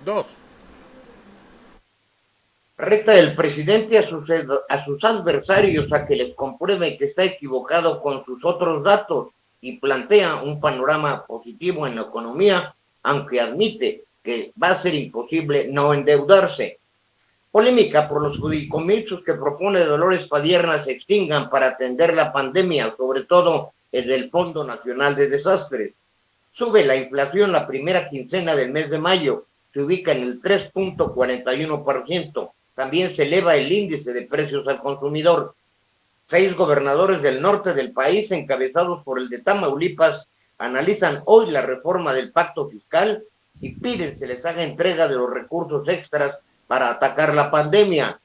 Dos. Reta el presidente a sus adversarios a que les compruebe que está equivocado con sus otros datos y plantea un panorama positivo en la economía, aunque admite que va a ser imposible no endeudarse. Polémica por los fideicomisos que propone Dolores Padierna se extingan para atender la pandemia, sobre todo el del Fondo Nacional de Desastres. Sube la inflación la primera quincena del mes de mayo, se ubica en el 3.41%. También se eleva el índice de precios al consumidor. 6 gobernadores del norte del país, encabezados por el de Tamaulipas, analizan hoy la reforma del pacto fiscal y piden se les haga entrega de los recursos extras para atacar la pandemia.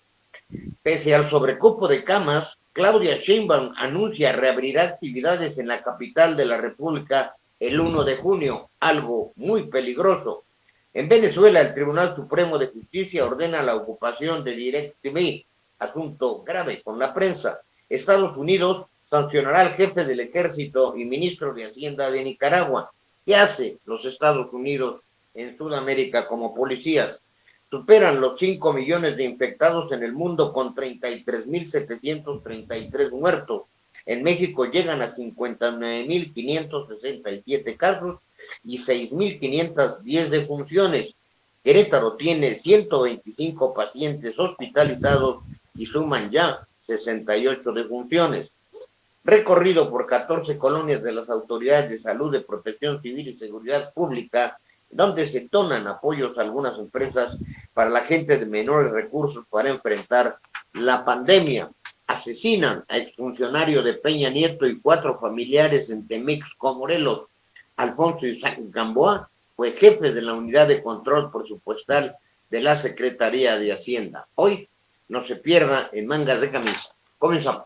Pese al sobrecupo de camas, Claudia Sheinbaum anuncia reabrirá actividades en la capital de la República el 1 de junio, algo muy peligroso. En Venezuela, el Tribunal Supremo de Justicia ordena la ocupación de DirecTV, asunto grave con la prensa. Estados Unidos sancionará al jefe del ejército y ministro de Hacienda de Nicaragua. ¿Qué hace los Estados Unidos en Sudamérica como policías? Superan los 5 millones de infectados en el mundo con 33.733 muertos. En México llegan a 59.567 casos y 6.510 defunciones. Querétaro tiene 125 pacientes hospitalizados y suman ya 68 defunciones. Recorrido por 14 colonias de las autoridades de salud, de protección civil y seguridad pública, donde se donan apoyos a algunas empresas para la gente de menores recursos para enfrentar la pandemia. Asesinan a exfuncionario de Peña Nieto y 4 familiares en Temixco, Morelos. Alfonso Isaac Gamboa fue jefe de la unidad de control presupuestal de la Secretaría de Hacienda. Hoy no se pierda en mangas de camisa. Comenzamos.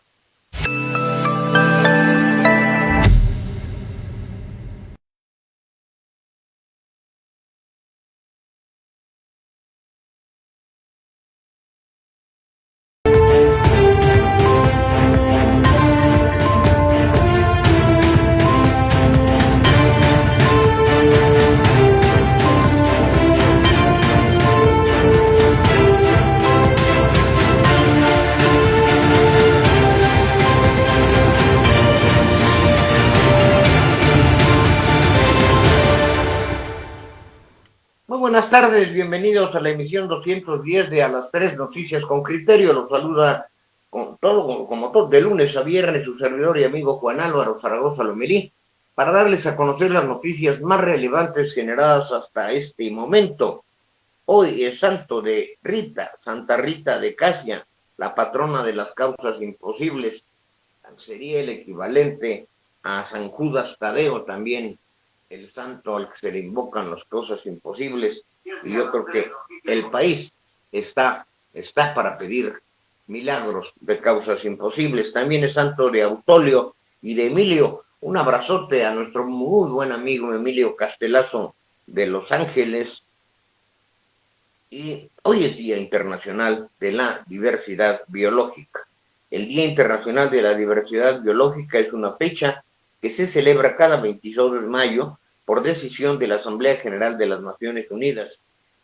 Muy buenas tardes, bienvenidos a la emisión 210 de A las 3 Noticias con Criterio. Los saluda con todo, como todo, de lunes a viernes su servidor y amigo Juan Álvaro Zaragoza Lomelí, para darles a conocer las noticias más relevantes generadas hasta este momento. Hoy es santo de Rita, Santa Rita de Casia, la patrona de las causas imposibles. Sería el equivalente a San Judas Tadeo, también el santo al que se le invocan las cosas imposibles. Y yo creo que el país está para pedir milagros de causas imposibles. También es santo de Autolio y de Emilio. Un abrazote a nuestro muy buen amigo Emilio Castelazo de Los Ángeles. Y hoy es Día Internacional de la Diversidad Biológica. El Día Internacional de la Diversidad Biológica es una fecha que se celebra cada 22 de mayo por decisión de la Asamblea General de las Naciones Unidas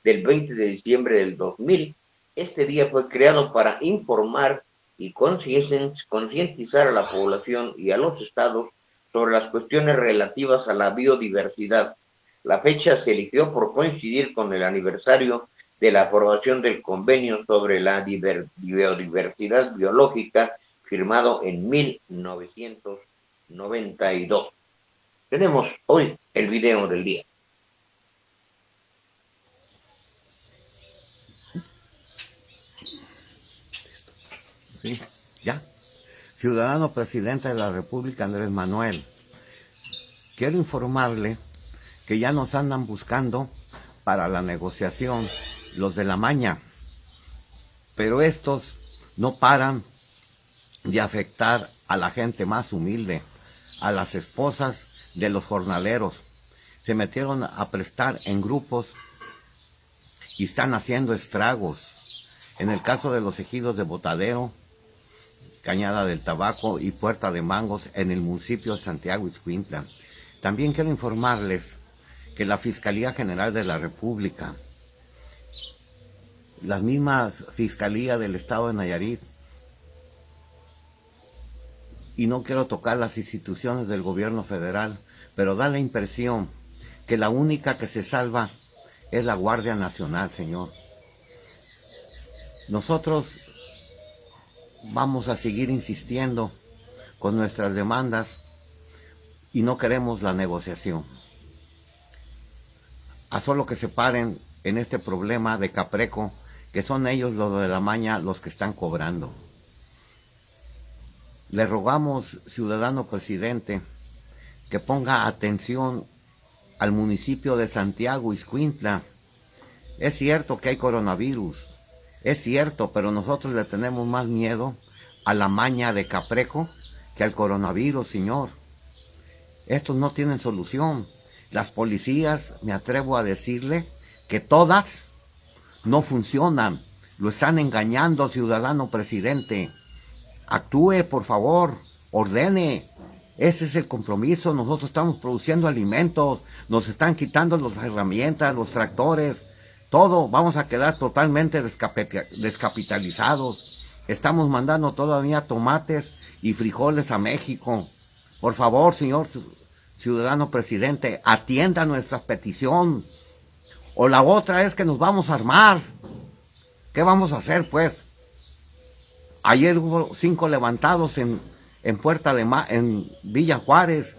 del 20 de diciembre del 2000. Este día fue creado para informar y concientizar a la población y a los estados sobre las cuestiones relativas a la biodiversidad. La fecha se eligió por coincidir con el aniversario de la aprobación del Convenio sobre la Biodiversidad Biológica, firmado en 1992. Tenemos hoy el video del día. Sí, ya. Ciudadano presidente de la República, Andrés Manuel. Quiero informarle que ya nos andan buscando para la negociación los de la maña, pero estos no paran de afectar a la gente más humilde, a las esposas de los jornaleros. Se metieron a prestar en grupos y están haciendo estragos. En el caso de los ejidos de Botadero, Cañada del Tabaco y Puerta de Mangos en el municipio de Santiago Ixcuintla. También quiero informarles que la Fiscalía General de la República las mismas Fiscalía del Estado de Nayarit. Y no quiero tocar las instituciones del gobierno federal, pero da la impresión que la única que se salva es la Guardia Nacional, señor. Nosotros vamos a seguir insistiendo con nuestras demandas y no queremos la negociación. A solo que se paren en este problema de Capreco, que son ellos los de la maña los que están cobrando. Le rogamos, ciudadano presidente, que ponga atención al municipio de Santiago Ixcuintla. Es cierto que hay coronavirus, es cierto, pero nosotros le tenemos más miedo a la maña de Capreco que al coronavirus, señor. Estos no tienen solución. Las policías, me atrevo a decirle, que todas no funcionan. Lo están engañando, ciudadano presidente. Actúe, por favor, ordene. Ese es el compromiso. Nosotros estamos produciendo alimentos, nos están quitando las herramientas, los tractores, todo. Vamos a quedar totalmente descapitalizados. Estamos mandando todavía tomates y frijoles a México. Por favor, señor ciudadano presidente, atienda nuestra petición. O la otra es que nos vamos a armar. ¿Qué vamos a hacer, pues? Ayer hubo 5 levantados en Villa Juárez.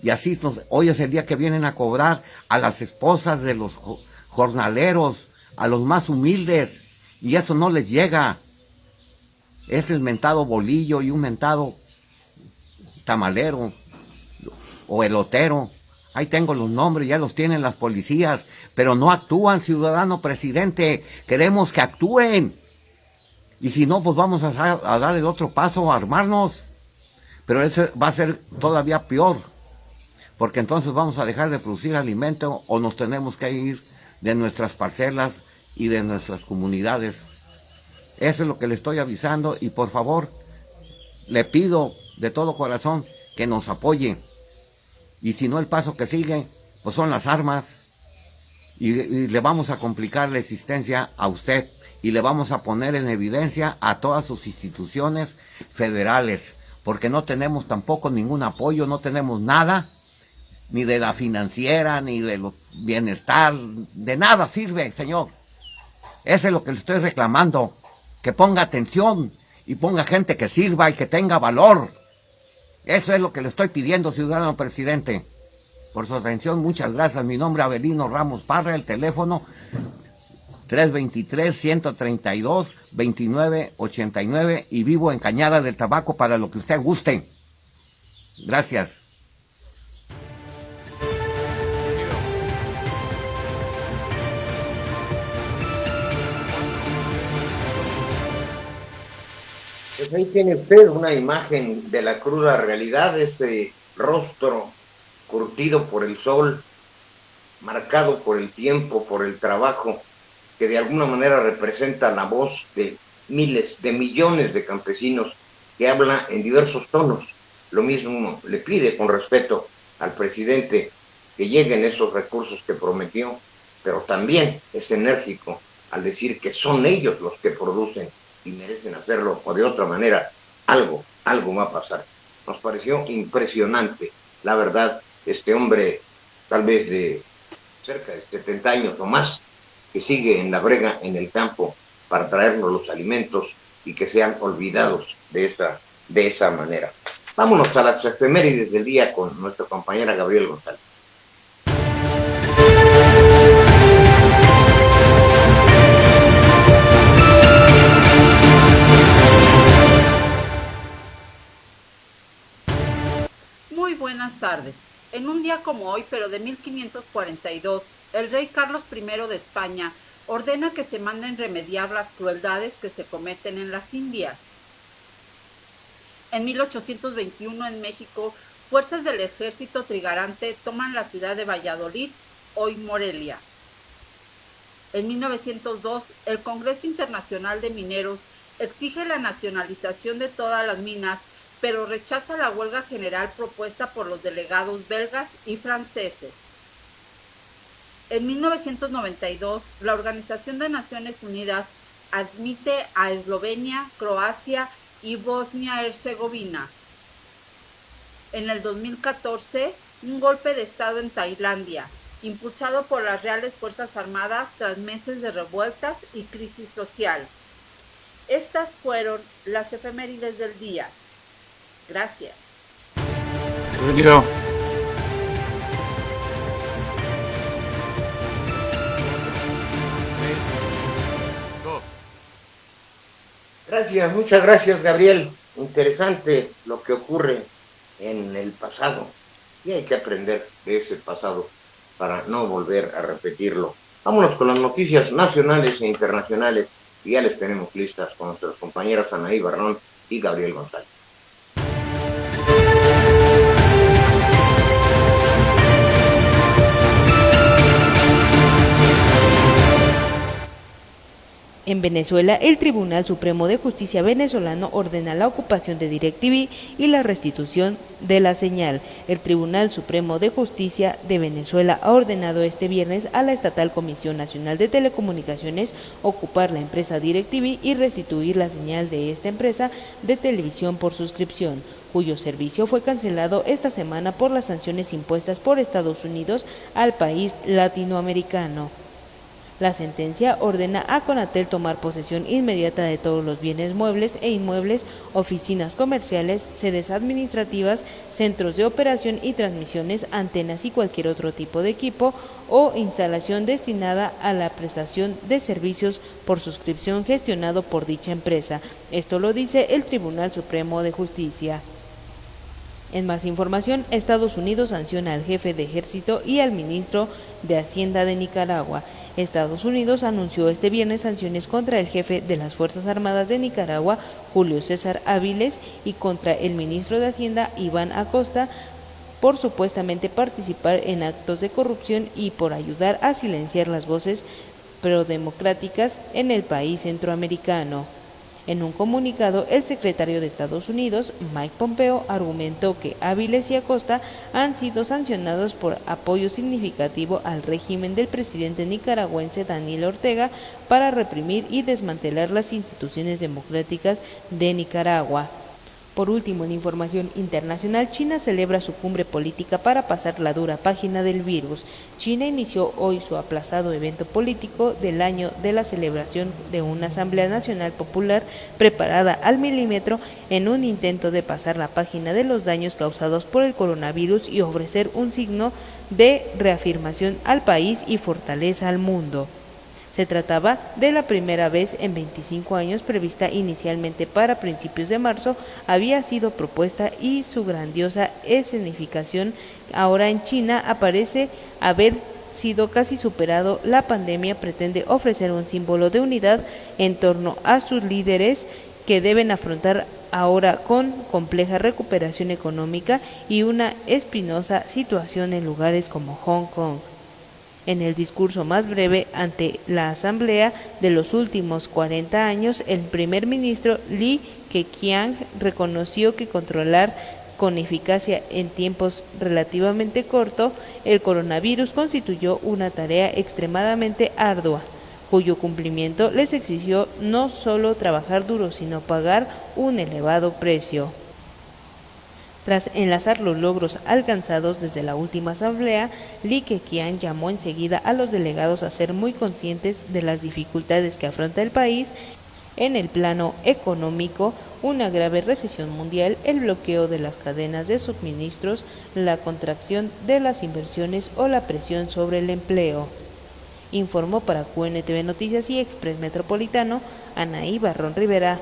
Y así hoy es el día que vienen a cobrar a las esposas de los jornaleros, a los más humildes. Y eso no les llega. Es el mentado bolillo y un mentado tamalero o elotero. Ahí tengo los nombres, ya los tienen las policías, pero no actúan, ciudadano presidente. Queremos que actúen. Y si no, pues vamos a dar el otro paso, a armarnos. Pero eso va a ser todavía peor, porque entonces vamos a dejar de producir alimento o nos tenemos que ir de nuestras parcelas y de nuestras comunidades. Eso es lo que le estoy avisando y por favor, le pido de todo corazón que nos apoye. Y si no, el paso que sigue, pues son las armas. Y le vamos a complicar la existencia a usted. Y le vamos a poner en evidencia a todas sus instituciones federales. Porque no tenemos tampoco ningún apoyo, no tenemos nada. Ni de la financiera, ni de lo bienestar. De nada sirve, señor. Eso es lo que le estoy reclamando. Que ponga atención y ponga gente que sirva y que tenga valor. Eso es lo que le estoy pidiendo, ciudadano presidente. Por su atención, muchas gracias. Mi nombre es Avelino Ramos Parra, el teléfono 323-132-2989 y vivo en Cañada del Tabaco para lo que usted guste. Gracias. Pues ahí tiene usted una imagen de la cruda realidad, ese rostro curtido por el sol, marcado por el tiempo, por el trabajo, que de alguna manera representa la voz de miles, de millones de campesinos que habla en diversos tonos. Lo mismo le pide con respeto al presidente que lleguen esos recursos que prometió, pero también es enérgico al decir que son ellos los que producen y merecen hacerlo, o de otra manera, algo va a pasar. Nos pareció impresionante, la verdad, este hombre, tal vez de cerca de 70 años o más, que sigue en la brega, en el campo, para traernos los alimentos y que sean olvidados de esa manera. Vámonos a las efemérides del día con nuestra compañera Gabriel González. Muy buenas tardes. En un día como hoy, pero de 1542, el rey Carlos I de España ordena que se manden remediar las crueldades que se cometen en las Indias. En 1821, en México, fuerzas del ejército trigarante toman la ciudad de Valladolid, hoy Morelia. En 1902, el Congreso Internacional de Mineros exige la nacionalización de todas las minas, pero rechaza la huelga general propuesta por los delegados belgas y franceses. En 1992, la Organización de Naciones Unidas admite a Eslovenia, Croacia y Bosnia-Herzegovina. En el 2014, un golpe de Estado en Tailandia, impulsado por las Reales Fuerzas Armadas tras meses de revueltas y crisis social. Estas fueron las efemérides del día. Gracias. Bienvenido. Gracias, muchas gracias, Gabriel. Interesante lo que ocurre en el pasado. Y hay que aprender de ese pasado para no volver a repetirlo. Vámonos con las noticias nacionales e internacionales, y ya les tenemos listas con nuestras compañeras Anaí Barrón y Gabriel González. En Venezuela, el Tribunal Supremo de Justicia venezolano ordena la ocupación de DirecTV y la restitución de la señal. El Tribunal Supremo de Justicia de Venezuela ha ordenado este viernes a la Estatal Comisión Nacional de Telecomunicaciones ocupar la empresa DirecTV y restituir la señal de esta empresa de televisión por suscripción, cuyo servicio fue cancelado esta semana por las sanciones impuestas por Estados Unidos al país latinoamericano. La sentencia ordena a Conatel tomar posesión inmediata de todos los bienes muebles e inmuebles, oficinas comerciales, sedes administrativas, centros de operación y transmisiones, antenas y cualquier otro tipo de equipo o instalación destinada a la prestación de servicios por suscripción gestionado por dicha empresa. Esto lo dice el Tribunal Supremo de Justicia. En más información, Estados Unidos sanciona al jefe de ejército y al ministro de Hacienda de Nicaragua. Estados Unidos anunció este viernes sanciones contra el jefe de las Fuerzas Armadas de Nicaragua, Julio César Áviles, y contra el ministro de Hacienda, Iván Acosta, por supuestamente participar en actos de corrupción y por ayudar a silenciar las voces prodemocráticas en el país centroamericano. En un comunicado, el secretario de Estados Unidos, Mike Pompeo, argumentó que Áviles y Acosta han sido sancionados por apoyo significativo al régimen del presidente nicaragüense Daniel Ortega para reprimir y desmantelar las instituciones democráticas de Nicaragua. Por último, en información internacional, China celebra su cumbre política para pasar la dura página del virus. China inició hoy su aplazado evento político del año de la celebración de una Asamblea Nacional Popular preparada al milímetro en un intento de pasar la página de los daños causados por el coronavirus y ofrecer un signo de reafirmación al país y fortaleza al mundo. Se trataba de la primera vez en 25 años, prevista inicialmente para principios de marzo, había sido propuesta y su grandiosa escenificación ahora en China aparece haber sido casi superado. La pandemia pretende ofrecer un símbolo de unidad en torno a sus líderes que deben afrontar ahora con compleja recuperación económica y una espinosa situación en lugares como Hong Kong. En el discurso más breve ante la Asamblea de los últimos 40 años, el primer ministro Li Keqiang reconoció que controlar con eficacia en tiempos relativamente cortos el coronavirus constituyó una tarea extremadamente ardua, cuyo cumplimiento les exigió no solo trabajar duro, sino pagar un elevado precio. Tras enlazar los logros alcanzados desde la última asamblea, Li Keqiang llamó enseguida a los delegados a ser muy conscientes de las dificultades que afronta el país en el plano económico, una grave recesión mundial, el bloqueo de las cadenas de suministros, la contracción de las inversiones o la presión sobre el empleo. Informó para QNTV Noticias y Express Metropolitano, Anaí Barrón Rivera.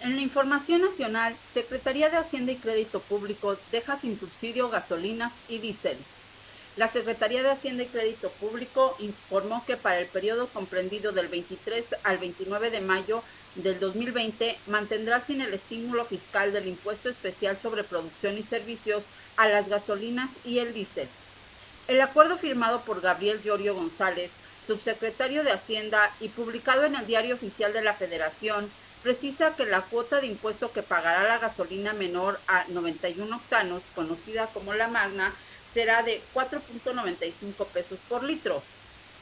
En la información nacional, Secretaría de Hacienda y Crédito Público deja sin subsidio gasolinas y diésel. La Secretaría de Hacienda y Crédito Público informó que para el periodo comprendido del 23 al 29 de mayo del 2020 mantendrá sin el estímulo fiscal del impuesto especial sobre producción y servicios a las gasolinas y el diésel. El acuerdo firmado por Gabriel Llorio González, subsecretario de Hacienda, y publicado en el Diario Oficial de la Federación, precisa que la cuota de impuesto que pagará la gasolina menor a 91 octanos, conocida como la magna, será de 4.95 pesos por litro,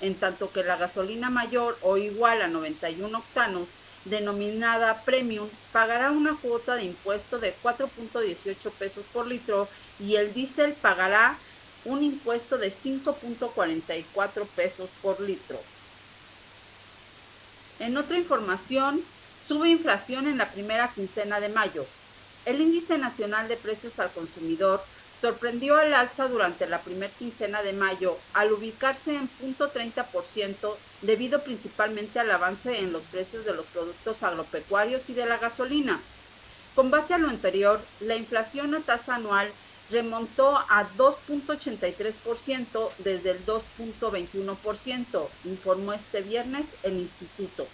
en tanto que la gasolina mayor o igual a 91 octanos, denominada premium, pagará una cuota de impuesto de 4.18 pesos por litro y el diésel pagará un impuesto de 5.44 pesos por litro. En otra información, sube inflación en la primera quincena de mayo. El índice nacional de precios al consumidor sorprendió al alza durante la primera quincena de mayo al ubicarse en 0.30% debido principalmente al avance en los precios de los productos agropecuarios y de la gasolina. Con base a lo anterior, la inflación a tasa anual remontó a 2.83% desde el 2.21%, informó este viernes el instituto.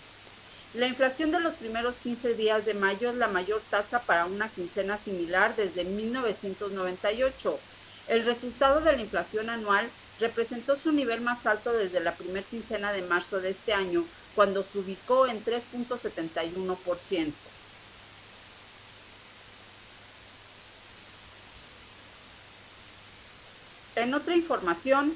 La inflación de los primeros 15 días de mayo es la mayor tasa para una quincena similar desde 1998. El resultado de la inflación anual representó su nivel más alto desde la primera quincena de marzo de este año, cuando se ubicó en 3.71%. En otra información,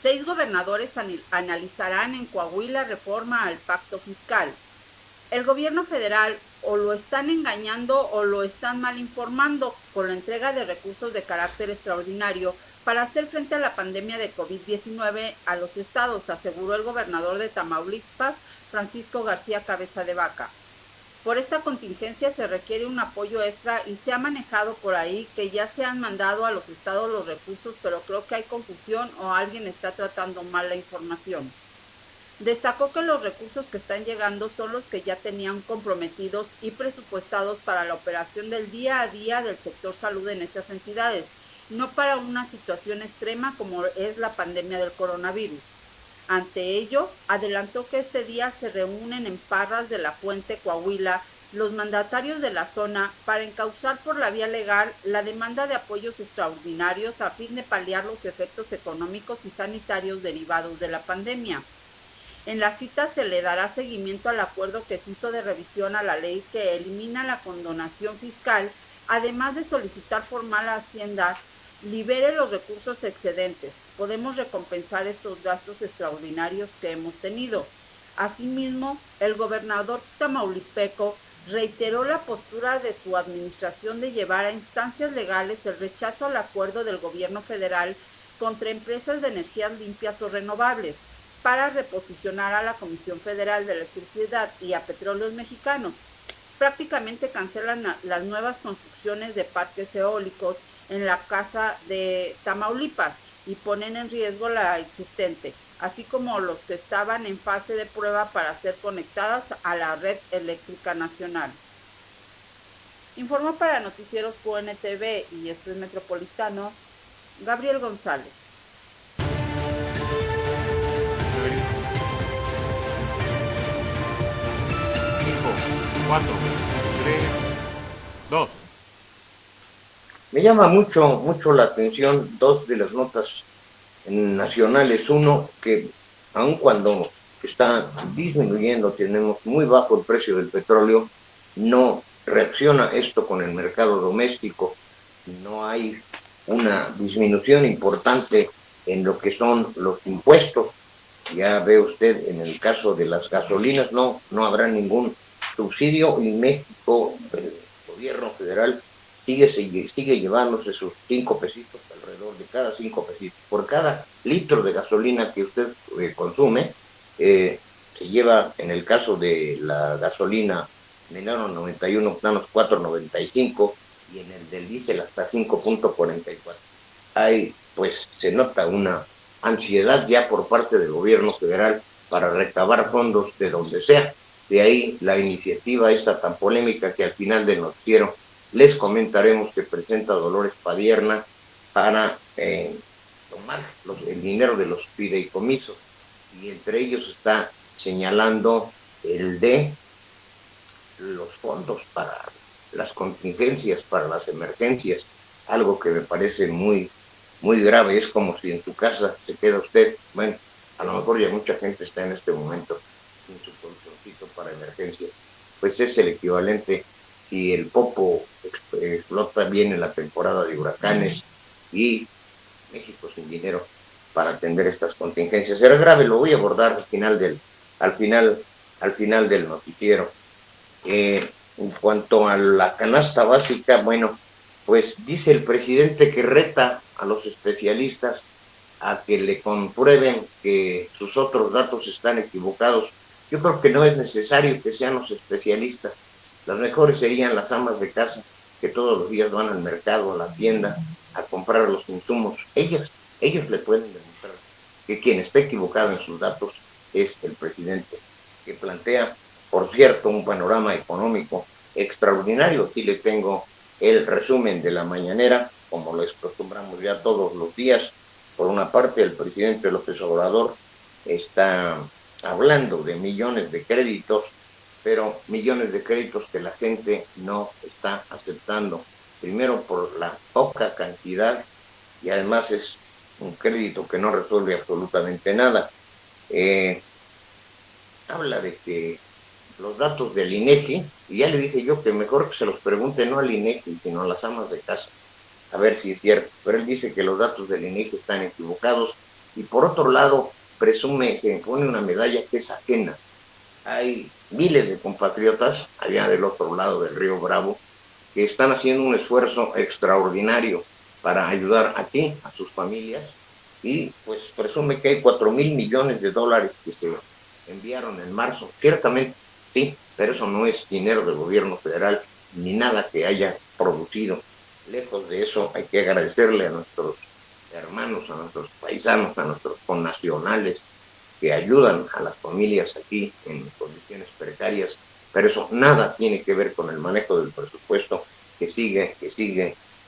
6 gobernadores analizarán en Coahuila reforma al pacto fiscal. El gobierno federal o lo están engañando o lo están mal informando con la entrega de recursos de carácter extraordinario para hacer frente a la pandemia de COVID-19 a los estados, aseguró el gobernador de Tamaulipas, Francisco García Cabeza de Vaca. Por esta contingencia se requiere un apoyo extra y se ha manejado por ahí que ya se han mandado a los estados los recursos, pero creo que hay confusión o alguien está tratando mal la información. Destacó que los recursos que están llegando son los que ya tenían comprometidos y presupuestados para la operación del día a día del sector salud en esas entidades, no para una situación extrema como es la pandemia del coronavirus. Ante ello, adelantó que este día se reúnen en Parras de la Fuente, Coahuila, los mandatarios de la zona para encauzar por la vía legal la demanda de apoyos extraordinarios a fin de paliar los efectos económicos y sanitarios derivados de la pandemia. En la cita se le dará seguimiento al acuerdo que se hizo de revisión a la ley que elimina la condonación fiscal, además de solicitar formal a Hacienda libere los recursos excedentes. Podemos recompensar estos gastos extraordinarios que hemos tenido. Asimismo, el gobernador tamaulipeco reiteró la postura de su administración de llevar a instancias legales el rechazo al acuerdo del gobierno federal contra empresas de energías limpias o renovables para reposicionar a la Comisión Federal de Electricidad y a Petróleos Mexicanos. Prácticamente cancelan las nuevas construcciones de parques eólicos en la casa de Tamaulipas y ponen en riesgo la existente, así como los que estaban en fase de prueba para ser conectadas a la red eléctrica nacional. Informó para Noticieros QNTV y Estrés Metropolitano, Gabriel González. 4, 3, 2. Me llama mucho la atención dos de las notas nacionales. Uno, que aun cuando está disminuyendo, tenemos muy bajo el precio del petróleo, no reacciona esto con el mercado doméstico, no hay una disminución importante en lo que son los impuestos. Ya ve usted, en el caso de las gasolinas, no habrá ningún subsidio y México, el gobierno federal, sigue llevándose sus 5 pesitos, alrededor de cada 5 pesitos. Por cada litro de gasolina que usted consume, se lleva, en el caso de la gasolina menor 91 octanos, 4.95, y en el del diésel hasta 5.44. Ahí, pues, se nota una ansiedad ya por parte del gobierno federal para recabar fondos de donde sea. De ahí la iniciativa esta tan polémica que al final del noticiero les comentaremos que presenta Dolores Padierna para tomar el dinero de los fideicomisos, y entre ellos está señalando el de los fondos para las contingencias, para las emergencias, algo que me parece muy grave. Es como si en su casa se queda usted, bueno, a lo mejor ya mucha gente está en este momento sin su colchoncito para emergencia, pues es el equivalente si el Popo explota bien en la temporada de huracanes y México sin dinero para atender estas contingencias. Era grave, lo voy a abordar al final, al final del noticiero. En cuanto a la canasta básica, bueno, pues dice el presidente que reta a los especialistas a que le comprueben que sus otros datos están equivocados. Yo creo que no es necesario que sean los especialistas. Las mejores serían las amas de casa que todos los días van al mercado, a la tienda, a comprar los insumos. Ellos le pueden demostrar que quien está equivocado en sus datos es el presidente, que plantea, por cierto, un panorama económico extraordinario. Aquí le tengo el resumen de la mañanera, como lo acostumbramos ya todos los días. Por una parte, el presidente López Obrador está hablando de millones de créditos, pero millones de créditos que la gente no está aceptando. Primero por la poca cantidad y además es un crédito que no resuelve absolutamente nada. Habla de que los datos del INEGI, y ya le dije yo que mejor que se los pregunte no al INEGI, sino a las amas de casa, a ver si es cierto, pero él dice que los datos del INEGI están equivocados, y por otro lado presume que pone una medalla que es ajena. Hay miles de compatriotas allá del otro lado del río Bravo que están haciendo un esfuerzo extraordinario para ayudar a ti, a sus familias, y pues presume que hay 4,000 millones de dólares que se enviaron en marzo. Ciertamente, sí, pero eso no es dinero del gobierno federal ni nada que haya producido. Lejos de eso, hay que agradecerle a nuestros hermanos, a nuestros paisanos, a nuestros connacionales que ayudan a las familias aquí en condiciones precarias, pero eso nada tiene que ver con el manejo del presupuesto que sigue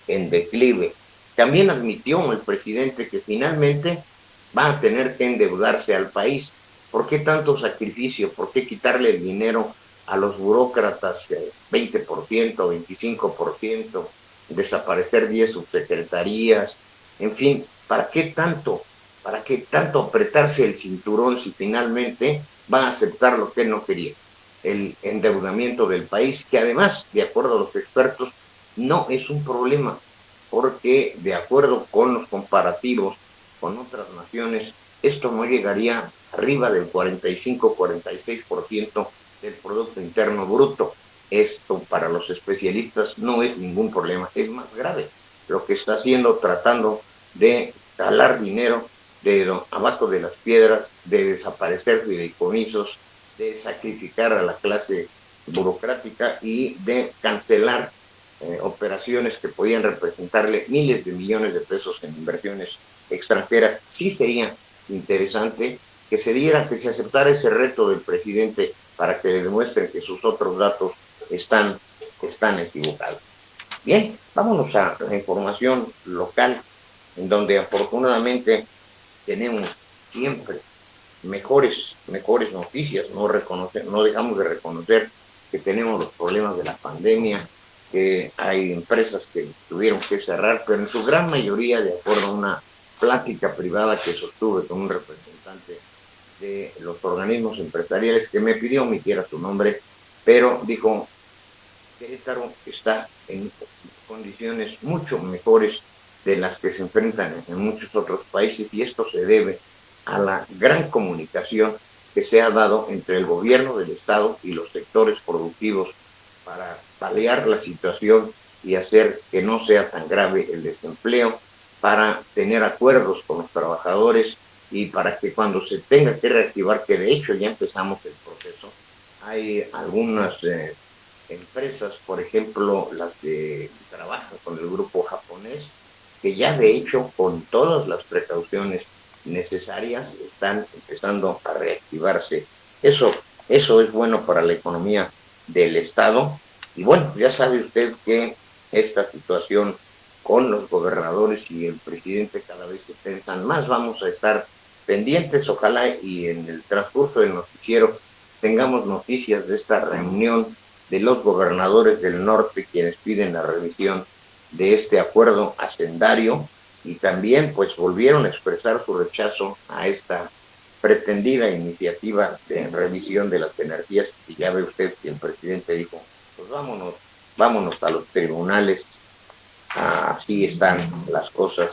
en declive. También admitió el presidente que finalmente va a tener que endeudarse al país. ¿Por qué tanto sacrificio? ¿Por qué quitarle el dinero a los burócratas 20%, 25%, desaparecer 10 subsecretarías? En fin, ¿para qué tanto? ¿Para qué tanto apretarse el cinturón si finalmente va a aceptar lo que él no quería? El endeudamiento del país, que además, de acuerdo a los expertos, no es un problema, porque de acuerdo con los comparativos con otras naciones, esto no llegaría arriba del 45-46% del Producto Interno Bruto. Esto para los especialistas no es ningún problema, es más grave. Lo que está haciendo, tratando de jalar dinero de abajo de las piedras, de desaparecer fideicomisos, de sacrificar a la clase burocrática y de cancelar operaciones que podían representarle miles de millones de pesos en inversiones extranjeras. Sí sería interesante que se aceptara ese reto del presidente para que le demuestren que sus otros datos están equivocados. Bien, vámonos a la información local, en donde afortunadamente tenemos siempre mejores noticias. No dejamos de reconocer que tenemos los problemas de la pandemia, que hay empresas que tuvieron que cerrar, pero en su gran mayoría, de acuerdo a una plática privada que sostuve con un representante de los organismos empresariales que me pidió omitiera su nombre, pero dijo, Querétaro está en condiciones mucho mejores de las que se enfrentan en muchos otros países, y esto se debe a la gran comunicación que se ha dado entre el gobierno del estado y los sectores productivos para paliar la situación y hacer que no sea tan grave el desempleo, para tener acuerdos con los trabajadores y para que cuando se tenga que reactivar, que de hecho ya empezamos el proceso, hay algunas empresas, por ejemplo, las que trabajan con el grupo japonés, que ya de hecho con todas las precauciones necesarias están empezando a reactivarse. Eso es bueno para la economía del estado. Y bueno, ya sabe usted que esta situación con los gobernadores y el presidente cada vez se tensan más. Vamos a estar pendientes, ojalá y en el transcurso del noticiero tengamos noticias de esta reunión de los gobernadores del norte, quienes piden la revisión de este acuerdo hacendario, y también pues volvieron a expresar su rechazo a esta pretendida iniciativa de revisión de las energías, y ya ve usted que el presidente dijo, pues vámonos a los tribunales, así están las cosas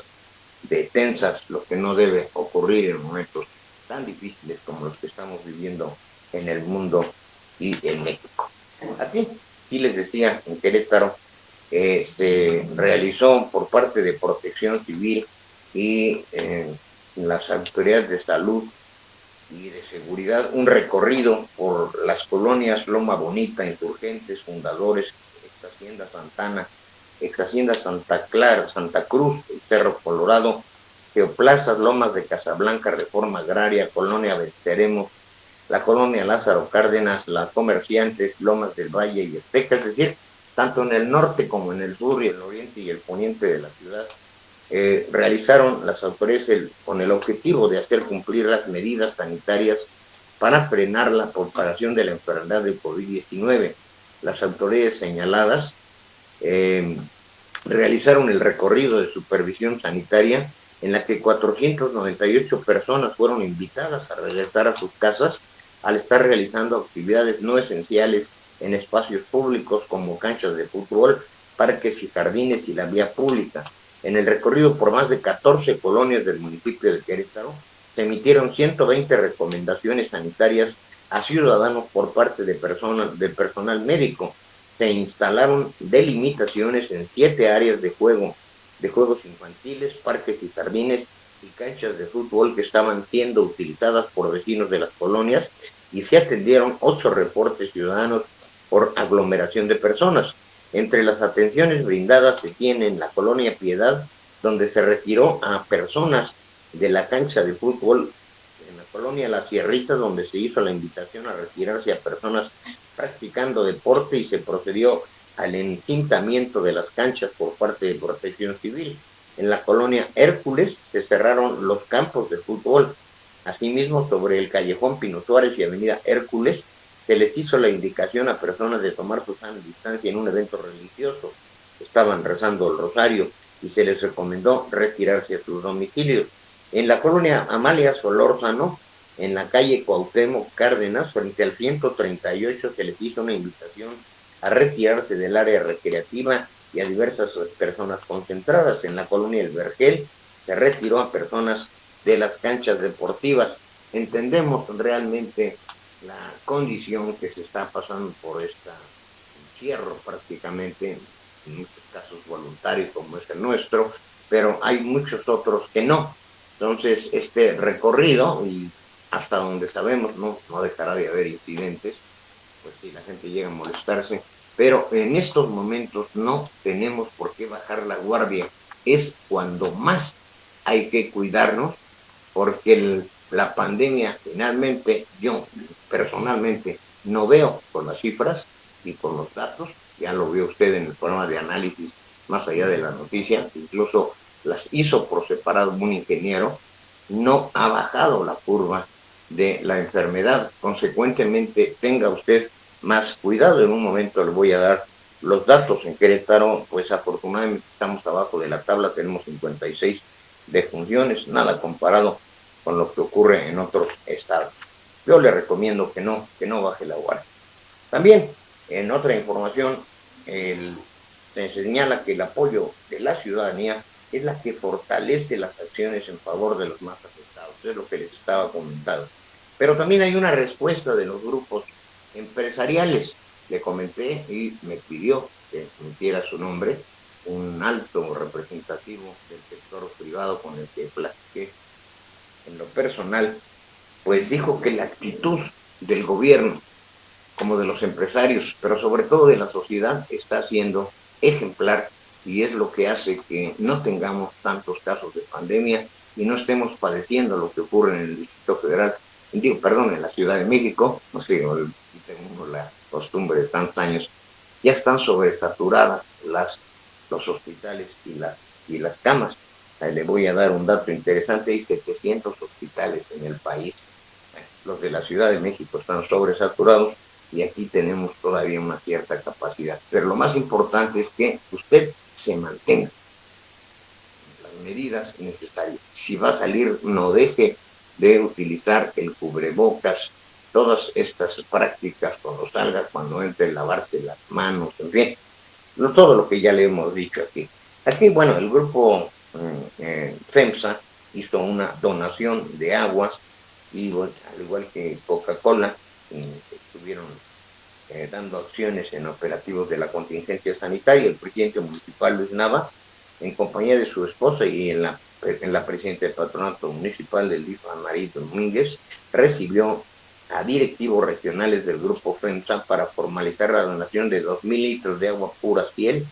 de tensas, lo que no debe ocurrir en momentos tan difíciles como los que estamos viviendo en el mundo y en México. Aquí, sí les decía, en Querétaro se realizó por parte de Protección Civil y las autoridades de salud y de seguridad un recorrido por las colonias Loma Bonita, Insurgentes, Fundadores, Ex Hacienda Santana, Ex Hacienda Santa Clara, Santa Cruz, el Cerro Colorado, Geoplazas, Lomas de Casablanca, Reforma Agraria, Colonia Venceremos, la Colonia Lázaro Cárdenas, las Comerciantes, Lomas del Valle y Azteca, es decir, tanto en el norte como en el sur y el oriente y el poniente de la ciudad, realizaron las autoridades con el objetivo de hacer cumplir las medidas sanitarias para frenar la propagación de la enfermedad de COVID-19. Las autoridades señaladas realizaron el recorrido de supervisión sanitaria en la que 498 personas fueron invitadas a regresar a sus casas al estar realizando actividades no esenciales en espacios públicos como canchas de fútbol, parques y jardines y la vía pública. En el recorrido por más de 14 colonias del municipio de Querétaro, se emitieron 120 recomendaciones sanitarias a ciudadanos por parte de personal médico. Se instalaron delimitaciones en 7 áreas de juegos infantiles, parques y jardines y canchas de fútbol que estaban siendo utilizadas por vecinos de las colonias, y se atendieron 8 reportes ciudadanos por aglomeración de personas. Entre las atenciones brindadas se tiene en la colonia Piedad, donde se retiró a personas de la cancha de fútbol, en la colonia La Sierrita, donde se hizo la invitación a retirarse a personas practicando deporte y se procedió al encintamiento de las canchas por parte de Protección Civil. En la colonia Hércules se cerraron los campos de fútbol. Asimismo, sobre el callejón Pino Suárez y avenida Hércules, se les hizo la indicación a personas de tomar su sana distancia en un evento religioso. Estaban rezando el rosario y se les recomendó retirarse a sus domicilios. En la colonia Amalia Solórzano, en la calle Cuauhtémoc Cárdenas, frente al 138, se les hizo una invitación a retirarse del área recreativa y a diversas personas concentradas. En la colonia El Vergel se retiró a personas de las canchas deportivas. Entendemos realmente la condición que se está pasando por este encierro prácticamente, en muchos casos voluntarios como es el nuestro, pero hay muchos otros que no. Entonces, este recorrido, y hasta donde sabemos no dejará de haber incidentes, pues si la gente llega a molestarse, pero en estos momentos no tenemos por qué bajar la guardia. Es cuando más hay que cuidarnos, porque la pandemia finalmente, yo personalmente no veo con las cifras y con los datos, ya lo vio usted en el programa de análisis más allá de la noticia, incluso las hizo por separado un ingeniero, no ha bajado la curva de la enfermedad. Consecuentemente, tenga usted más cuidado. En un momento le voy a dar los datos. En Querétaro, pues afortunadamente estamos abajo de la tabla, tenemos 56 defunciones, nada comparado con lo que ocurre en otros estados. Yo le recomiendo que no baje la guardia. También, en otra información, se señala que el apoyo de la ciudadanía es la que fortalece las acciones en favor de los más afectados, es lo que les estaba comentando. Pero también hay una respuesta de los grupos empresariales. Le comenté y me pidió que emitiera su nombre, un alto representativo del sector privado con el que platiqué en lo personal, pues dijo que la actitud del gobierno, como de los empresarios, pero sobre todo de la sociedad, está siendo ejemplar, y es lo que hace que no tengamos tantos casos de pandemia y no estemos padeciendo lo que ocurre en el Distrito Federal, en la Ciudad de México. No sé, tenemos la costumbre de tantos años, ya están sobresaturadas los hospitales y las camas. Ahí le voy a dar un dato interesante: hay 700 hospitales en el país. Los de la Ciudad de México están sobresaturados y aquí tenemos todavía una cierta capacidad. Pero lo más importante es que usted se mantenga las medidas necesarias. Si va a salir, no deje de utilizar el cubrebocas, todas estas prácticas cuando salgas, cuando entre, lavarse las manos, en fin, no todo lo que ya le hemos dicho aquí. Aquí, bueno, el grupo FEMSA hizo una donación de aguas y bueno, al igual que Coca-Cola, estuvieron dando acciones en operativos de la contingencia sanitaria. El presidente municipal Luis Nava, en compañía de su esposa y en la presidenta del patronato municipal del DIF, María Domínguez, recibió a directivos regionales del grupo FEMSA para formalizar la donación de 2,000 litros de agua pura Ciel,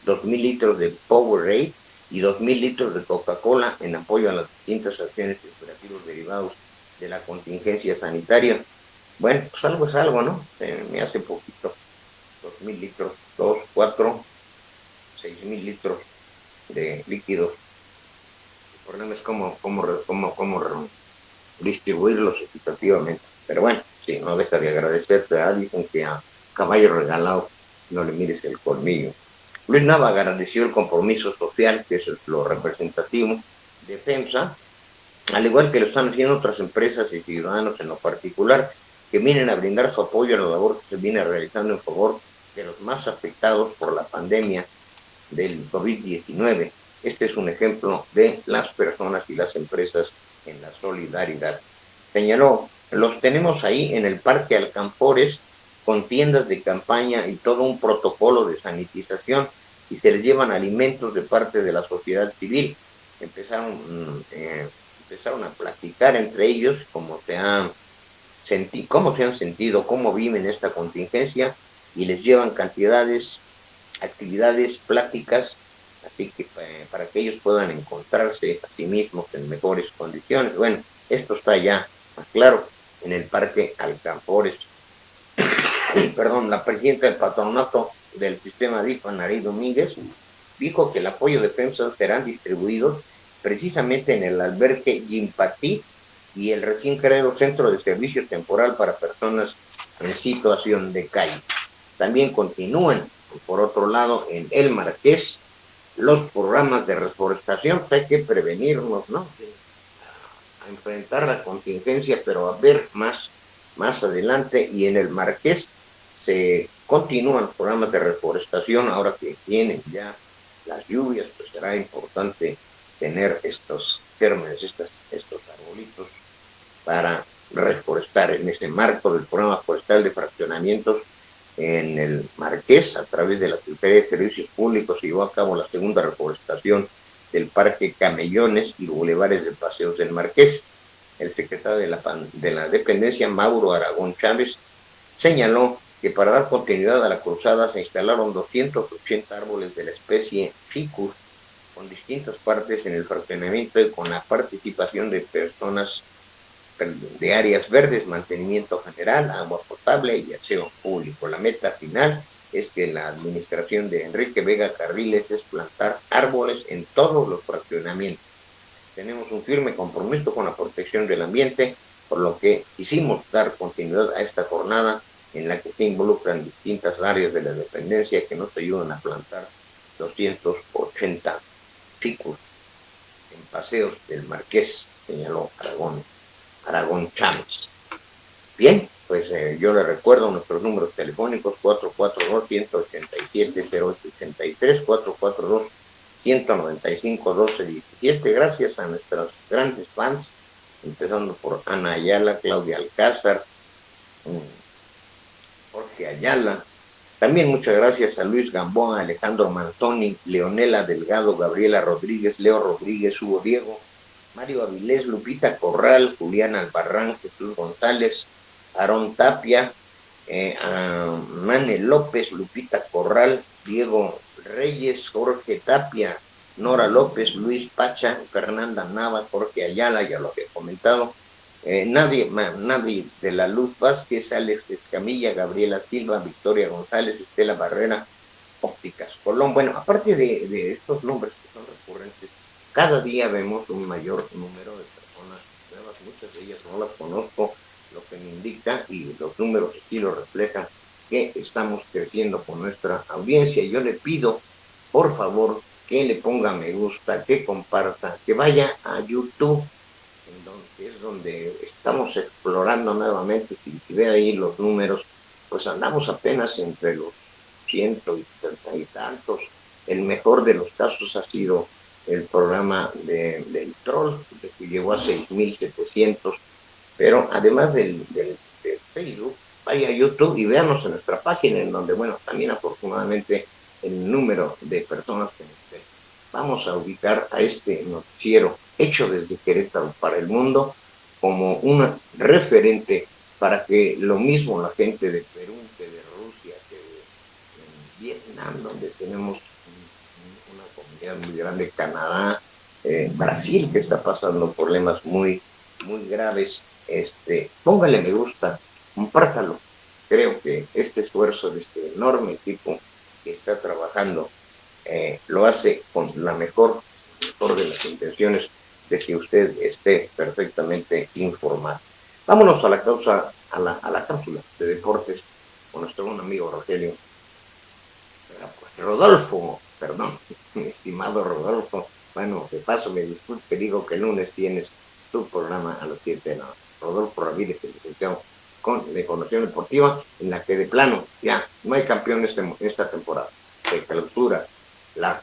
2,000 litros de Powerade y 2,000 litros de Coca-Cola en apoyo a las distintas acciones y operativos derivados de la contingencia sanitaria. Bueno, pues algo es algo, ¿no? Me hace poquito, 2,000 litros, 2, 4, 6,000 litros de líquidos. El problema es cómo distribuirlos equitativamente. Pero bueno, sí, no deja de agradecerte a alguien que a caballo regalado no le mires el colmillo. Luis Nava agradeció el compromiso social, que es lo representativo de FEMSA, al igual que lo están haciendo otras empresas y ciudadanos en lo particular, que vienen a brindar su apoyo a la labor que se viene realizando en favor de los más afectados por la pandemia del COVID-19. Este es un ejemplo de las personas y las empresas en la solidaridad. Señaló, los tenemos ahí en el Parque Alcanfores, con tiendas de campaña y todo un protocolo de sanitización, y se les llevan alimentos de parte de la sociedad civil. Empezaron a platicar entre ellos cómo se han sentido, cómo viven esta contingencia, y les llevan actividades, pláticas, así que para que ellos puedan encontrarse a sí mismos en mejores condiciones. Bueno, esto está ya más claro en el Parque Alcanfores. Perdón, la presidenta del patronato del sistema DIF, María Domínguez, dijo que el apoyo de FEMSA serán distribuidos precisamente en el albergue Yimpatí y el recién creado Centro de Servicio Temporal para Personas en Situación de Calle. También continúan, por otro lado, en El Marqués, los programas de reforestación. Hay que prevenirnos, ¿no? A enfrentar la contingencia, pero a ver más adelante. Y en El Marqués se continúan los programas de reforestación. Ahora que vienen ya las lluvias, pues será importante tener estos gérmenes, estos arbolitos para reforestar. En ese marco del programa forestal de fraccionamientos en el Marqués, a través de la Secretaría de Servicios Públicos, se llevó a cabo la segunda reforestación del Parque Camellones y bulevares de Paseos del Marqués. El secretario de la dependencia, Mauro Aragón Chávez, señaló que para dar continuidad a la cruzada se instalaron 280 árboles de la especie ficus con distintas partes en el fraccionamiento y con la participación de personas de áreas verdes, mantenimiento general, agua potable y aseo público. La meta final es que la administración de Enrique Vega Carriles es plantar árboles en todos los fraccionamientos. Tenemos un firme compromiso con la protección del ambiente, por lo que quisimos dar continuidad a esta jornada en la que se involucran distintas áreas de la dependencia que nos ayudan a plantar 280 ficus en Paseos del Marqués, señaló Aragón Chávez. Bien, pues yo le recuerdo nuestros números telefónicos: 442-187-0883, 442-195-1217. Gracias a nuestros grandes fans, empezando por Ana Ayala, Claudia Alcázar, Jorge Ayala. También muchas gracias a Luis Gamboa, Alejandro Manzoni, Leonela Delgado, Gabriela Rodríguez, Leo Rodríguez, Hugo Diego, Mario Avilés, Lupita Corral, Julián Albarrán, Jesús González, Aarón Tapia, Mane López, Lupita Corral, Diego Reyes, Jorge Tapia, Nora López, Luis Pacha, Fernanda Nava, Jorge Ayala, ya lo he comentado, nadie de la Luz Vázquez, Alex Escamilla, Gabriela Silva, Victoria González, Estela Barrera, Ópticas Colón. Bueno, aparte de estos nombres que son recurrentes, cada día vemos un mayor número de personas nuevas, muchas de ellas no las conozco, lo que me indica, y los números sí lo reflejan, que estamos creciendo con nuestra audiencia. Yo le pido, por favor, que le ponga me gusta, que comparta, que vaya a YouTube es donde estamos explorando nuevamente. Si ve ahí los números, pues andamos apenas entre los 130 y tantos. El mejor de los casos ha sido el programa del Troll, que llegó a 6,700, pero además del Facebook, vaya a YouTube y véanos en nuestra página, en donde, bueno, también afortunadamente el número de personas que nos ven. Vamos a ubicar a este noticiero hecho desde Querétaro para el mundo como un referente para que lo mismo la gente de Perú, que de Rusia, que de Vietnam, donde tenemos una comunidad muy grande, Canadá, Brasil, que está pasando problemas muy graves, póngale me gusta, compártalo. Creo que este esfuerzo de este enorme equipo que está trabajando lo hace con la mejor de las intenciones de que usted esté perfectamente informado. Vámonos a la cápsula de deportes con nuestro buen amigo Rogelio. Rodolfo, perdón, mi estimado Rodolfo. Bueno, de paso me disculpe, digo que el lunes tienes tu programa a las 7 de la noche. Rodolfo Ramírez, el licenciado con la información deportiva, en la que de plano ya no hay campeón esta temporada. Se clausura la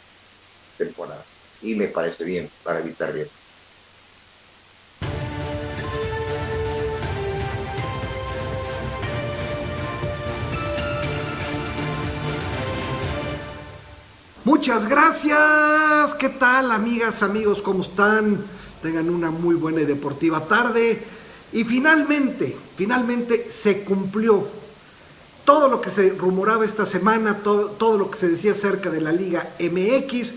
temporada y me parece bien para evitar riesgos. Muchas gracias. ¿Qué tal, amigas, amigos? ¿Cómo están? Tengan una muy buena y deportiva tarde. Y finalmente se cumplió todo lo que se rumoraba esta semana, todo lo que se decía acerca de la Liga MX.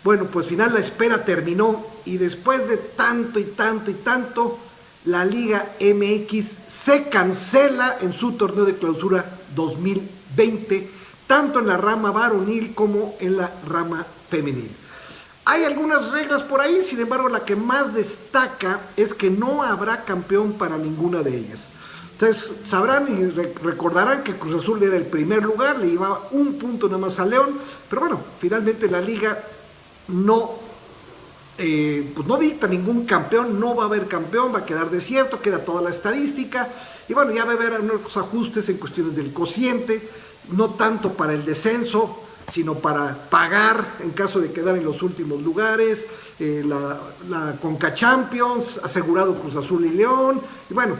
Bueno, pues final la espera terminó y después de tanto y tanto, la Liga MX se cancela en su torneo de clausura 2020, tanto en la rama varonil como en la rama femenil. Hay algunas reglas por ahí, sin embargo la que más destaca es que no habrá campeón para ninguna de ellas. Ustedes sabrán y recordarán que Cruz Azul era el primer lugar, le llevaba un punto nada más a León, pero bueno, finalmente la liga no dicta ningún campeón, no va a haber campeón, va a quedar desierto, queda toda la estadística, y bueno, ya va a haber unos ajustes en cuestiones del cociente, no tanto para el descenso, sino para pagar en caso de quedar en los últimos lugares, la Conca Champions, asegurado Cruz Azul y León, y bueno,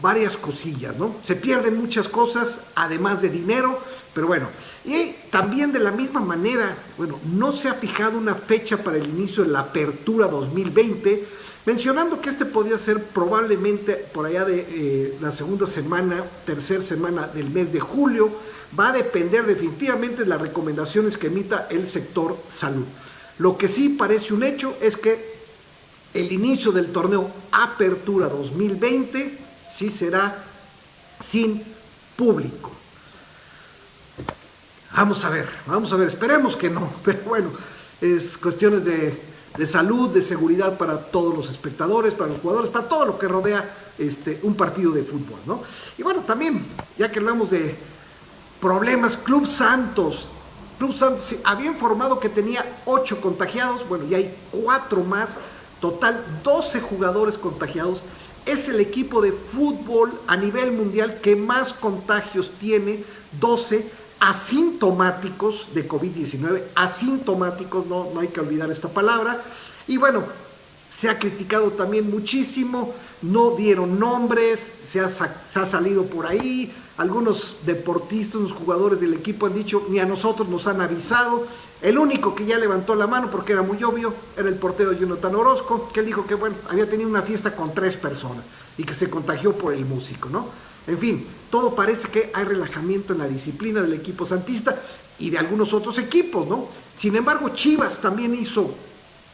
varias cosillas, ¿no? Se pierden muchas cosas, además de dinero, pero bueno, y también de la misma manera, bueno, no se ha fijado una fecha para el inicio de la apertura 2020, mencionando que podía ser probablemente por allá de la tercera semana del mes de julio. Va a depender definitivamente de las recomendaciones que emita el sector salud. Lo que sí parece un hecho es que el inicio del torneo Apertura 2020 sí será sin público. Vamos a ver, esperemos que no, pero bueno, es cuestiones de salud, de seguridad para todos los espectadores, para los jugadores, para todo lo que rodea un partido de fútbol, ¿no? Y bueno, también, ya que hablamos de problemas, Club Santos había informado que tenía 8 contagiados, bueno, ya hay 4 más, total 12 jugadores contagiados. Es el equipo de fútbol a nivel mundial que más contagios tiene, 12 asintomáticos de COVID-19, asintomáticos, no hay que olvidar esta palabra. Y bueno, se ha criticado también muchísimo, no dieron nombres, se ha salido por ahí, algunos deportistas, unos jugadores del equipo han dicho, ni a nosotros nos han avisado. El único que ya levantó la mano, porque era muy obvio, era el portero Jonathan Orozco, que él dijo que bueno, había tenido una fiesta con 3 personas y que se contagió por el músico, ¿no? En fin, todo parece que hay relajamiento en la disciplina del equipo santista y de algunos otros equipos, ¿no? Sin embargo, Chivas también hizo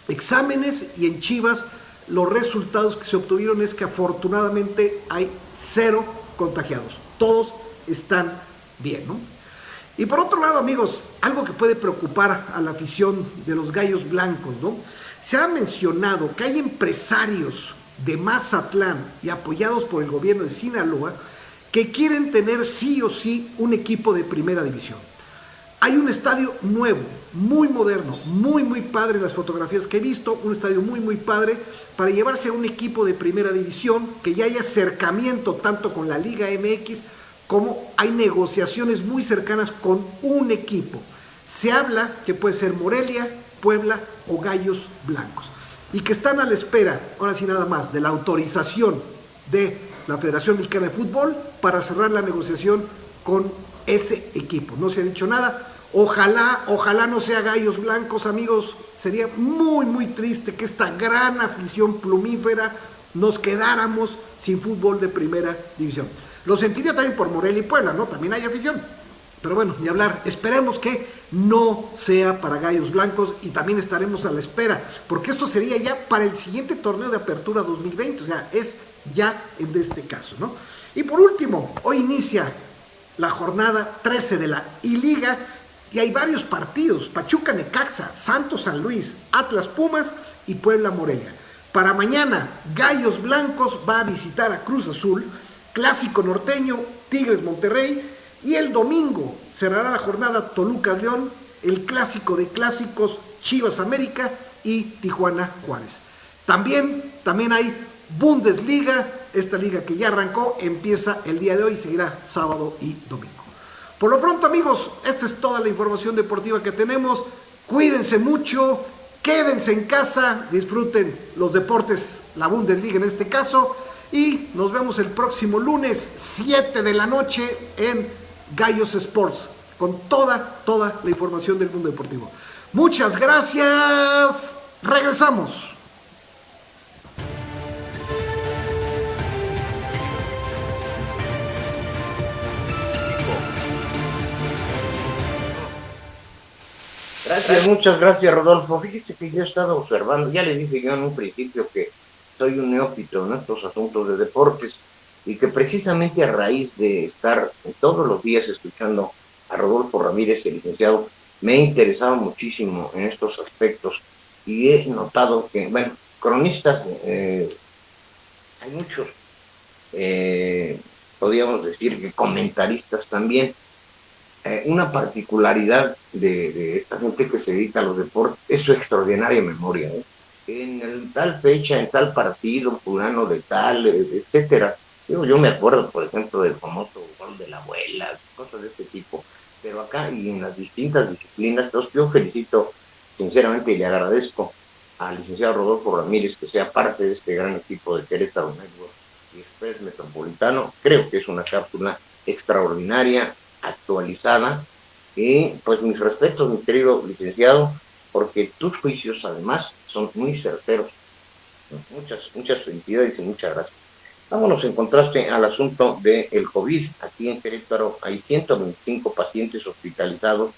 exámenes y en Chivas los resultados que se obtuvieron es que afortunadamente hay 0 contagiados. Todos están bien, ¿no? Y por otro lado, amigos, algo que puede preocupar a la afición de los Gallos Blancos, ¿no? Se ha mencionado que hay empresarios de Mazatlán y apoyados por el gobierno de Sinaloa que quieren tener sí o sí un equipo de primera división. Hay un estadio nuevo, muy moderno, muy padre las fotografías que he visto, un estadio muy padre para llevarse a un equipo de primera división, que ya haya acercamiento tanto con la Liga MX como hay negociaciones muy cercanas con un equipo. Se habla que puede ser Morelia, Puebla o Gallos Blancos y que están a la espera, ahora sí nada más, de la autorización de la Federación Mexicana de Fútbol para cerrar la negociación con ese equipo. No se ha dicho nada. Ojalá no sea Gallos Blancos, amigos. Sería muy triste que esta gran afición plumífera nos quedáramos sin fútbol de primera división. Lo sentiría también por Morelia y Puebla, ¿no? También hay afición. Pero bueno, ni hablar. Esperemos que no sea para Gallos Blancos y también estaremos a la espera, porque esto sería ya para el siguiente torneo de apertura 2020, o sea, es ya en este caso, ¿no? Y por último, hoy inicia la jornada 13 de la I-Liga y hay varios partidos: Pachuca Necaxa, Santos San Luis, Atlas Pumas y Puebla Morelia. Para mañana, Gallos Blancos va a visitar a Cruz Azul, Clásico Norteño, Tigres Monterrey, y el domingo cerrará la jornada Toluca León, el clásico de clásicos Chivas América y Tijuana Juárez. También hay Bundesliga, esta liga que ya arrancó, empieza el día de hoy y seguirá sábado y domingo. Por lo pronto, amigos, esta es toda la información deportiva que tenemos. Cuídense mucho, quédense en casa, disfruten los deportes, la Bundesliga en este caso, y nos vemos el próximo lunes 7 de la noche en Gallos Sports con toda la información del mundo deportivo. Muchas gracias, regresamos. Gracias, muchas gracias, Rodolfo. Fíjese que yo he estado observando, ya le dije yo en un principio que soy un neófito en estos asuntos de deportes y que precisamente a raíz de estar todos los días escuchando a Rodolfo Ramírez, el licenciado, me he interesado muchísimo en estos aspectos y he notado que, bueno, cronistas, hay muchos, podríamos decir que comentaristas también. Una particularidad de esta gente que se dedica a los deportes es su extraordinaria memoria, ¿eh? En tal fecha, en tal partido, fulano de tal, etcétera. Yo me acuerdo, por ejemplo, del famoso gol de la abuela, cosas de este tipo. Pero acá y en las distintas disciplinas, entonces yo felicito sinceramente y le agradezco al licenciado Rodolfo Ramírez que sea parte de este gran equipo de Querétaro Network y Express Metropolitano. Creo que es una cápsula extraordinaria, actualizada, y pues mis respetos, mi querido licenciado, porque tus juicios además son muy certeros. Muchas felicidades y muchas gracias. Vámonos en contraste al asunto del COVID. Aquí en Querétaro hay 125 pacientes hospitalizados,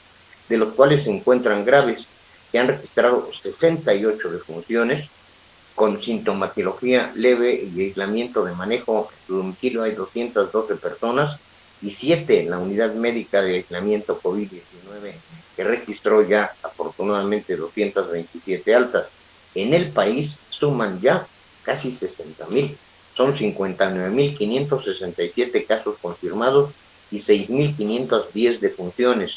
de los cuales se encuentran graves, que han registrado 68 defunciones, con sintomatología leve y aislamiento de manejo. En su domicilio hay 212 personas y 7 en la unidad médica de aislamiento COVID-19, que registró ya afortunadamente 227 altas. En el país suman ya casi 60,000. Son 59,567 casos confirmados y 6,510 defunciones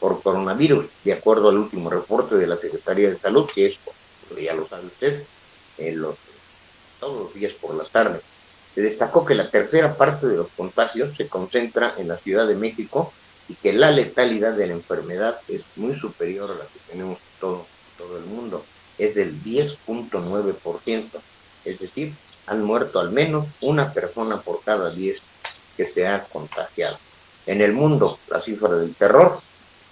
por coronavirus, de acuerdo al último reporte de la Secretaría de Salud, que es, ya lo sabe usted, todos los días por las tardes. Se destacó que la tercera parte de los contagios se concentra en la Ciudad de México y que la letalidad de la enfermedad es muy superior a la que tenemos todo el mundo. Es del 10.9%, es decir, han muerto al menos una persona por cada 10 que se ha contagiado. En el mundo, la cifra del terror,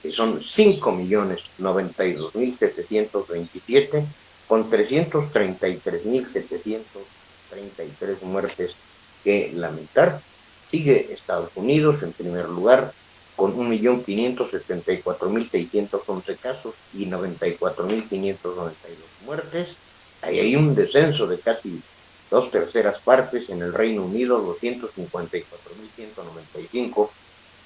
que son 5,092,727, con 333,733 muertes que lamentar. Sigue Estados Unidos en primer lugar, con 1,574,611 casos y 94,592 muertes. Ahí hay un descenso de casi 2/3 partes. En el Reino Unido, 254,195,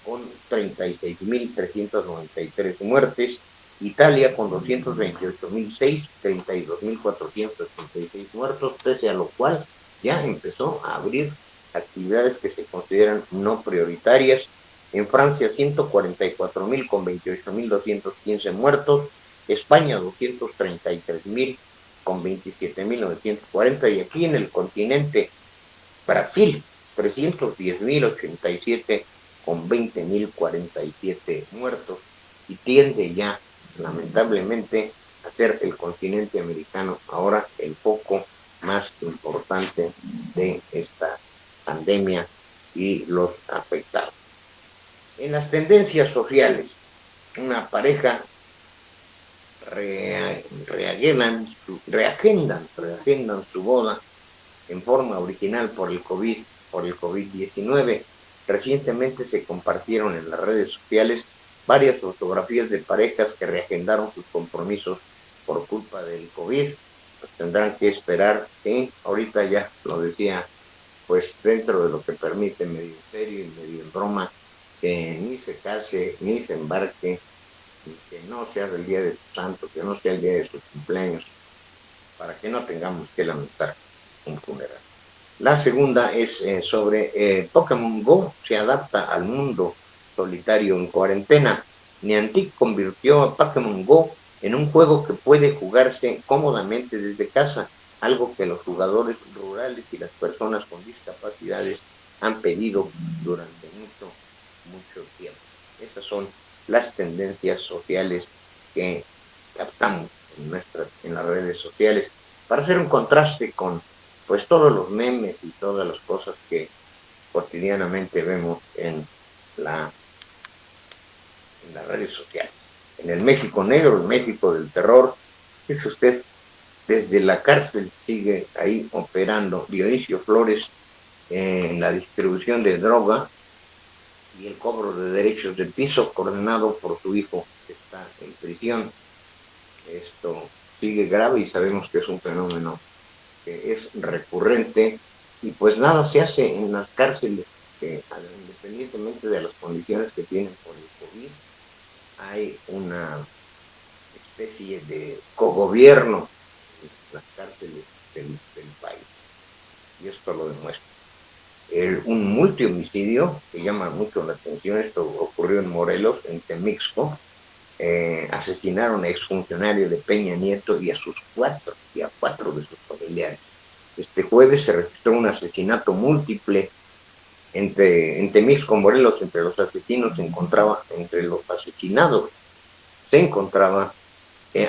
con 36,393 muertes. Italia con 228,006, 32,486 muertos, pese a lo cual ya empezó a abrir actividades que se consideran no prioritarias, En Francia 144.000 con 28.215 muertos, España 233.000 con 27.940 y aquí en el continente Brasil 310.087 con 20.047 muertos y tiende ya lamentablemente a ser el continente americano ahora el foco más importante de esta pandemia y los afectados. En las tendencias sociales, una pareja reagendan su boda en forma original por el COVID-19. Recientemente se compartieron en las redes sociales varias fotografías de parejas que reagendaron sus compromisos por culpa del COVID. Pues tendrán que esperar, ahorita ya lo decía, pues dentro de lo que permite medio en serio y medio en broma, que ni se case, ni se embarque, que no sea el día de su santo, que no sea el día de su cumpleaños, para que no tengamos que lamentar un funeral. La segunda es sobre Pokémon Go, se adapta al mundo solitario en cuarentena. Niantic convirtió a Pokémon Go en un juego que puede jugarse cómodamente desde casa, algo que los jugadores rurales y las personas con discapacidades han pedido durante mucho tiempo. Esas son las tendencias sociales que captamos en las redes sociales para hacer un contraste con pues todos los memes y todas las cosas que cotidianamente vemos en las redes sociales. En el México negro, el México del terror, es usted, desde la cárcel sigue ahí operando Dionisio Flores en la distribución de droga y el cobro de derechos del piso, coordinado por su hijo que está en prisión. Esto sigue grave y sabemos que es un fenómeno que es recurrente y pues nada se hace en las cárceles, que independientemente de las condiciones que tienen por el COVID, hay una especie de cogobierno en las cárceles del país y esto lo demuestra. Un multihomicidio que llama mucho la atención, esto ocurrió en Morelos, en Temixco, asesinaron a exfuncionarios de Peña Nieto y a cuatro de sus familiares. Este jueves se registró un asesinato múltiple en Temixco, Morelos. Entre los asesinados se encontraba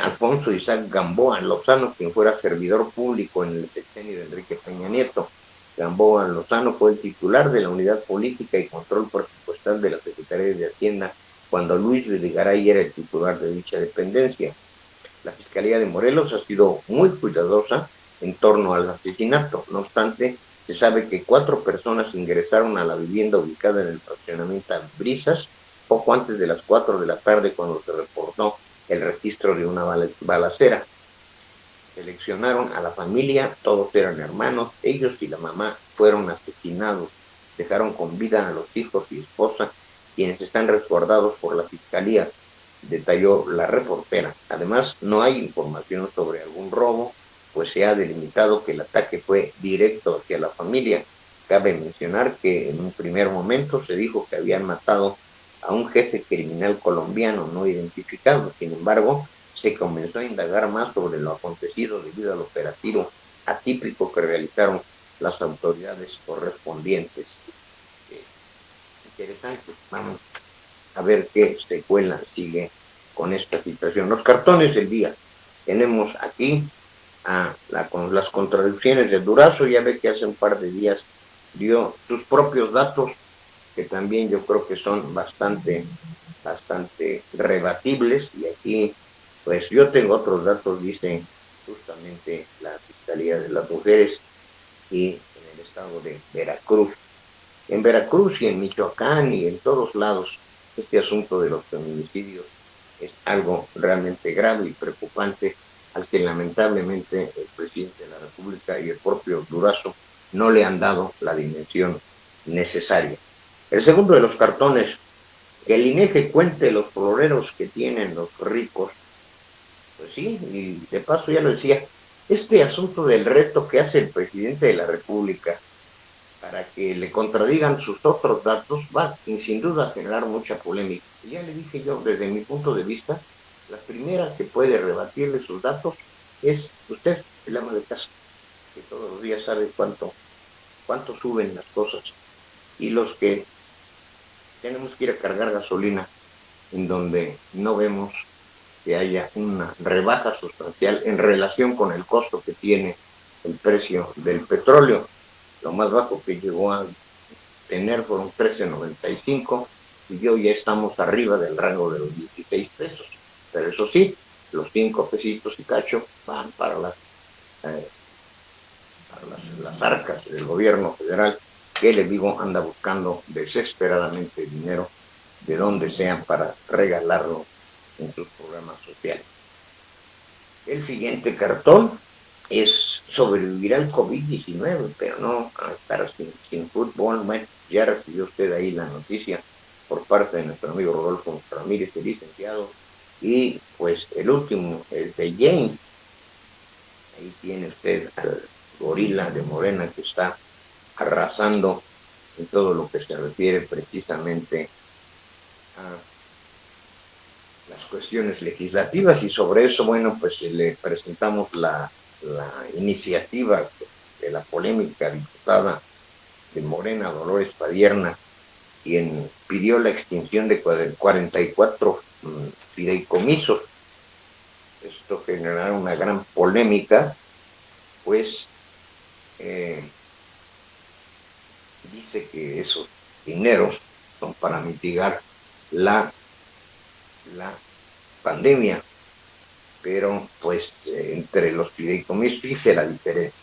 Alfonso Isaac Gamboa Lozano, quien fuera servidor público en el sexenio de Enrique Peña Nieto. Gamboa Lozano fue el titular de la Unidad Política y Control Presupuestal de la Secretaría de Hacienda cuando Luis Videgaray era el titular de dicha dependencia. La Fiscalía de Morelos ha sido muy cuidadosa en torno al asesinato. No obstante, se sabe que 4 personas ingresaron a la vivienda ubicada en el fraccionamiento Brisas poco antes de las 4 de la tarde cuando se reportó el registro de una balacera. Seleccionaron a la familia, todos eran hermanos, ellos y la mamá fueron asesinados, dejaron con vida a los hijos y esposa, quienes están resguardados por la Fiscalía, detalló la reportera. Además, no hay información sobre algún robo, pues se ha delimitado que el ataque fue directo hacia la familia. Cabe mencionar que en un primer momento se dijo que habían matado a un jefe criminal colombiano no identificado. Sin embargo, se comenzó a indagar más sobre lo acontecido debido al operativo atípico que realizaron las autoridades correspondientes. Interesante. Vamos a ver qué secuela sigue con esta situación. Los cartones del día. Tenemos aquí con las contradicciones de Durazo. Ya ve que hace un par de días dio sus propios datos, que también yo creo que son bastante rebatibles. Y aquí, pues yo tengo otros datos, dice justamente la Fiscalía de las Mujeres y en el estado de Veracruz. En Veracruz y en Michoacán y en todos lados, este asunto de los feminicidios es algo realmente grave y preocupante, al que lamentablemente el presidente de la República y el propio Durazo no le han dado la dimensión necesaria. El segundo de los cartones, que el INEGI cuente los floreros que tienen los ricos. Pues sí, y de paso ya lo decía, este asunto del reto que hace el presidente de la República para que le contradigan sus otros datos, va sin duda a generar mucha polémica. Y ya le dije yo, desde mi punto de vista, la primera que puede rebatirle sus datos es usted, el ama de casa, que todos los días sabe cuánto suben las cosas. Y los que tenemos que ir a cargar gasolina, en donde no vemos que haya una rebaja sustancial en relación con el costo que tiene el precio del petróleo. Lo más bajo que llegó a tener fueron 13.95 y hoy ya estamos arriba del rango de los 16 pesos. Pero eso sí, los 5 pesitos y cacho van para las arcas del gobierno federal, que les digo anda buscando desesperadamente dinero de donde sea para regalarlo en sus programas sociales. El siguiente cartón es sobrevivirá el COVID-19, pero no a estar sin fútbol. Bueno, ya recibió usted ahí la noticia por parte de nuestro amigo Rodolfo Ramírez, el licenciado, y pues el último, el de James. Ahí tiene usted al gorila de Morena que está arrasando en todo lo que se refiere precisamente a las cuestiones legislativas, y sobre eso, bueno, pues le presentamos la iniciativa de la polémica diputada de Morena, Dolores Padierna, quien pidió la extinción de 44 fideicomisos. Esto generará una gran polémica, pues dice que esos dineros son para mitigar la pandemia, pero pues entre los fideicomisos, dice la diferencia.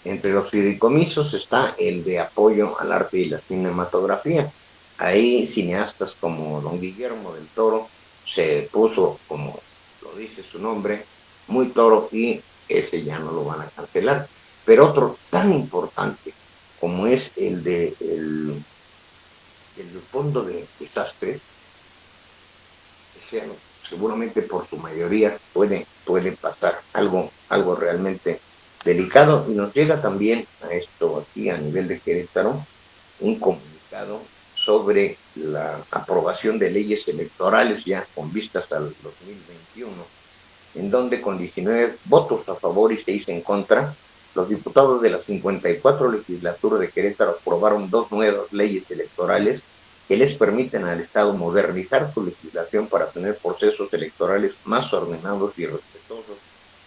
Entre los fideicomisos está el de apoyo al arte y la cinematografía. Ahí cineastas como don Guillermo del Toro se puso, como lo dice su nombre, muy toro, y ese ya no lo van a cancelar. Pero otro tan importante como es el fondo de desastres, seguramente por su mayoría puede pasar algo realmente delicado. Y nos llega también a esto aquí a nivel de Querétaro un comunicado sobre la aprobación de leyes electorales ya con vistas al 2021, en donde con 19 votos a favor y 6 en contra, los diputados de la 54 legislatura de Querétaro aprobaron 2 nuevas leyes electorales que les permiten al Estado modernizar su legislación para tener procesos electorales más ordenados y respetuosos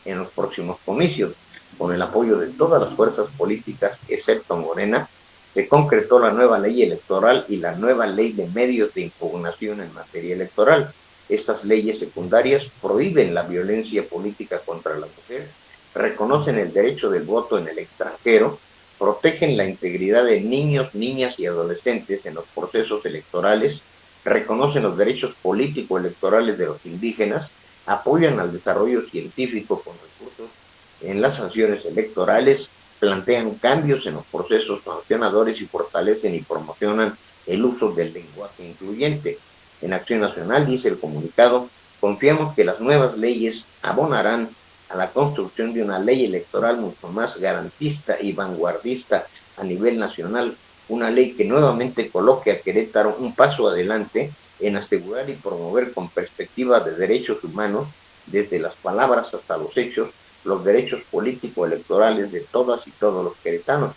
en los próximos comicios. Con el apoyo de todas las fuerzas políticas, excepto Morena, se concretó la nueva ley electoral y la nueva ley de medios de impugnación en materia electoral. Estas leyes secundarias prohíben la violencia política contra la mujer, reconocen el derecho del voto en el extranjero, protegen la integridad de niños, niñas y adolescentes en los procesos electorales, reconocen los derechos político-electorales de los indígenas, apoyan al desarrollo científico con recursos en las sanciones electorales, plantean cambios en los procesos sancionadores y fortalecen y promocionan el uso del lenguaje incluyente. En Acción Nacional, dice el comunicado, confiamos que las nuevas leyes abonarán a la construcción de una ley electoral mucho más garantista y vanguardista a nivel nacional, una ley que nuevamente coloque a Querétaro un paso adelante en asegurar y promover con perspectiva de derechos humanos, desde las palabras hasta los hechos, los derechos político-electorales de todas y todos los queretanos.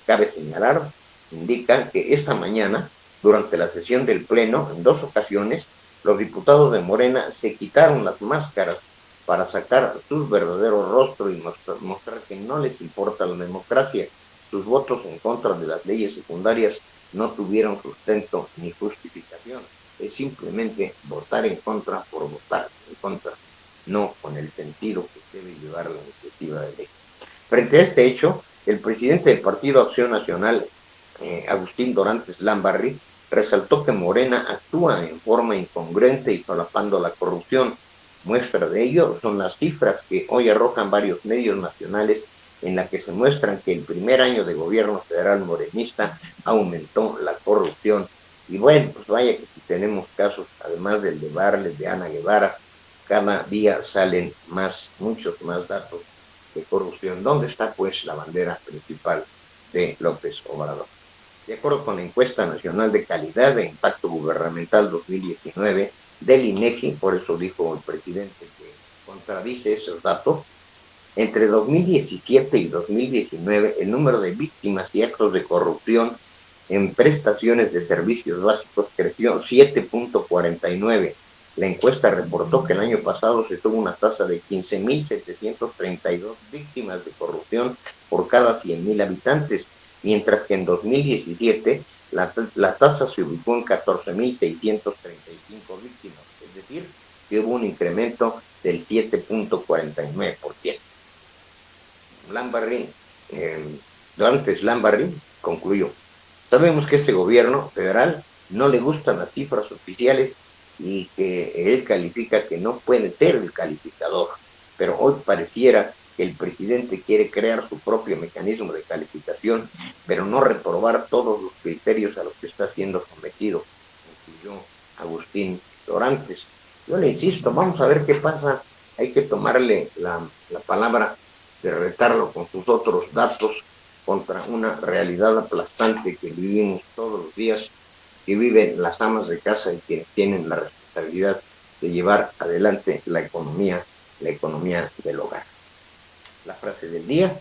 Cabe señalar, indica que esta mañana, durante la sesión del Pleno, en 2 ocasiones, los diputados de Morena se quitaron las máscaras para sacar su verdadero rostro y mostrar que no les importa la democracia. Sus votos en contra de las leyes secundarias no tuvieron sustento ni justificación. Es simplemente votar en contra por votar en contra, no con el sentido que debe llevar la iniciativa de ley. Frente a este hecho, el presidente del Partido Acción Nacional, Agustín Dorantes Lambarri, resaltó que Morena actúa en forma incongruente y solapando la corrupción. Muestra de ello son las cifras que hoy arrojan varios medios nacionales, en la que se muestran que el primer año de gobierno federal morenista aumentó la corrupción. Y bueno, pues vaya que si tenemos casos, además del de Barles, de Ana Guevara, cada día salen muchos más datos de corrupción. ¿Dónde está pues la bandera principal de López Obrador? De acuerdo con la encuesta nacional de calidad de impacto gubernamental 2019 del INEGI, por eso dijo el presidente que contradice esos datos, entre 2017 y 2019 el número de víctimas y actos de corrupción en prestaciones de servicios básicos creció 7.49. La encuesta reportó que el año pasado se tuvo una tasa de 15.732 víctimas de corrupción por cada 100.000 habitantes, mientras que en 2017 la tasa se ubicó en 14.635 víctimas, es decir, que hubo un incremento del 7.49%. Dorantes Lambarri concluyó: sabemos que este gobierno federal no le gustan las cifras oficiales y que él califica que no puede ser el calificador, pero hoy pareciera que el presidente quiere crear su propio mecanismo de calificación, pero no reprobar todos los criterios a los que está siendo sometido, concluyó Agustín Dorantes. Yo le insisto, vamos a ver qué pasa, hay que tomarle la palabra de retarlo con sus otros datos contra una realidad aplastante que vivimos todos los días, que viven las amas de casa y quienes tienen la responsabilidad de llevar adelante la economía del hogar. La frase del día: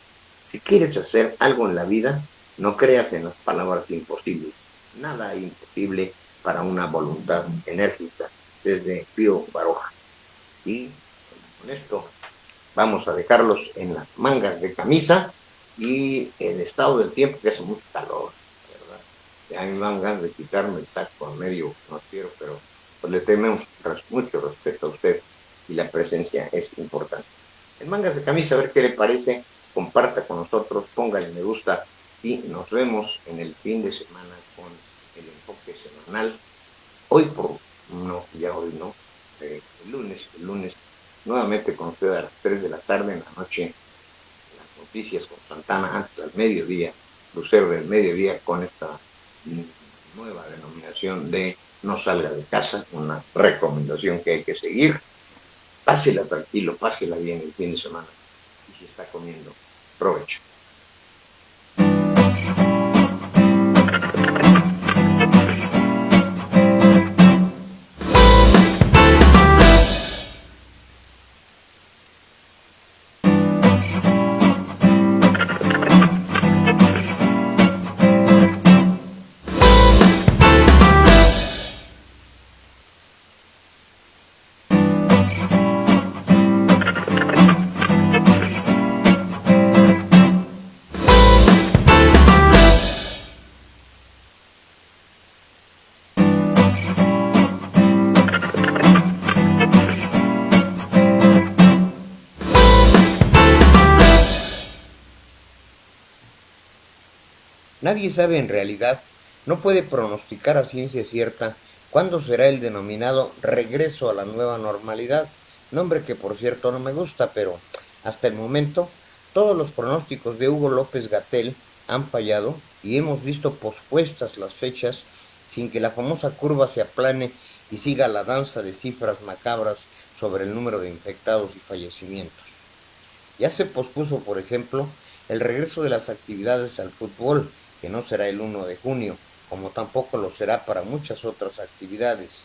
si quieres hacer algo en la vida, no creas en las palabras imposibles. Nada imposible para una voluntad enérgica. Desde Pío Baroja. Y con esto vamos a dejarlos en las mangas de camisa y el estado del tiempo, que hace mucho calor, ¿verdad? Ya me dan ganas de quitarme el taco a medio noticiero, pero pues le tenemos mucho respeto a usted y la presencia es importante. En mangas de camisa, a ver qué le parece, comparta con nosotros, póngale me gusta y nos vemos en el fin de semana con el enfoque semanal. Hoy el lunes, nuevamente con usted a las 3 de la tarde en la noche, las noticias con Santana antes del mediodía, Lucero del mediodía, con esta nueva denominación de no salga de casa, una recomendación que hay que seguir. Pásela tranquilo, pásela bien el fin de semana y si está comiendo, provecho. Nadie sabe en realidad, no puede pronosticar a ciencia cierta cuándo será el denominado regreso a la nueva normalidad, nombre que por cierto no me gusta, pero hasta el momento todos los pronósticos de Hugo López-Gatell han fallado y hemos visto pospuestas las fechas sin que la famosa curva se aplane y siga la danza de cifras macabras sobre el número de infectados y fallecimientos. Ya se pospuso, por ejemplo, el regreso de las actividades al fútbol, que no será el 1 de junio, como tampoco lo será para muchas otras actividades.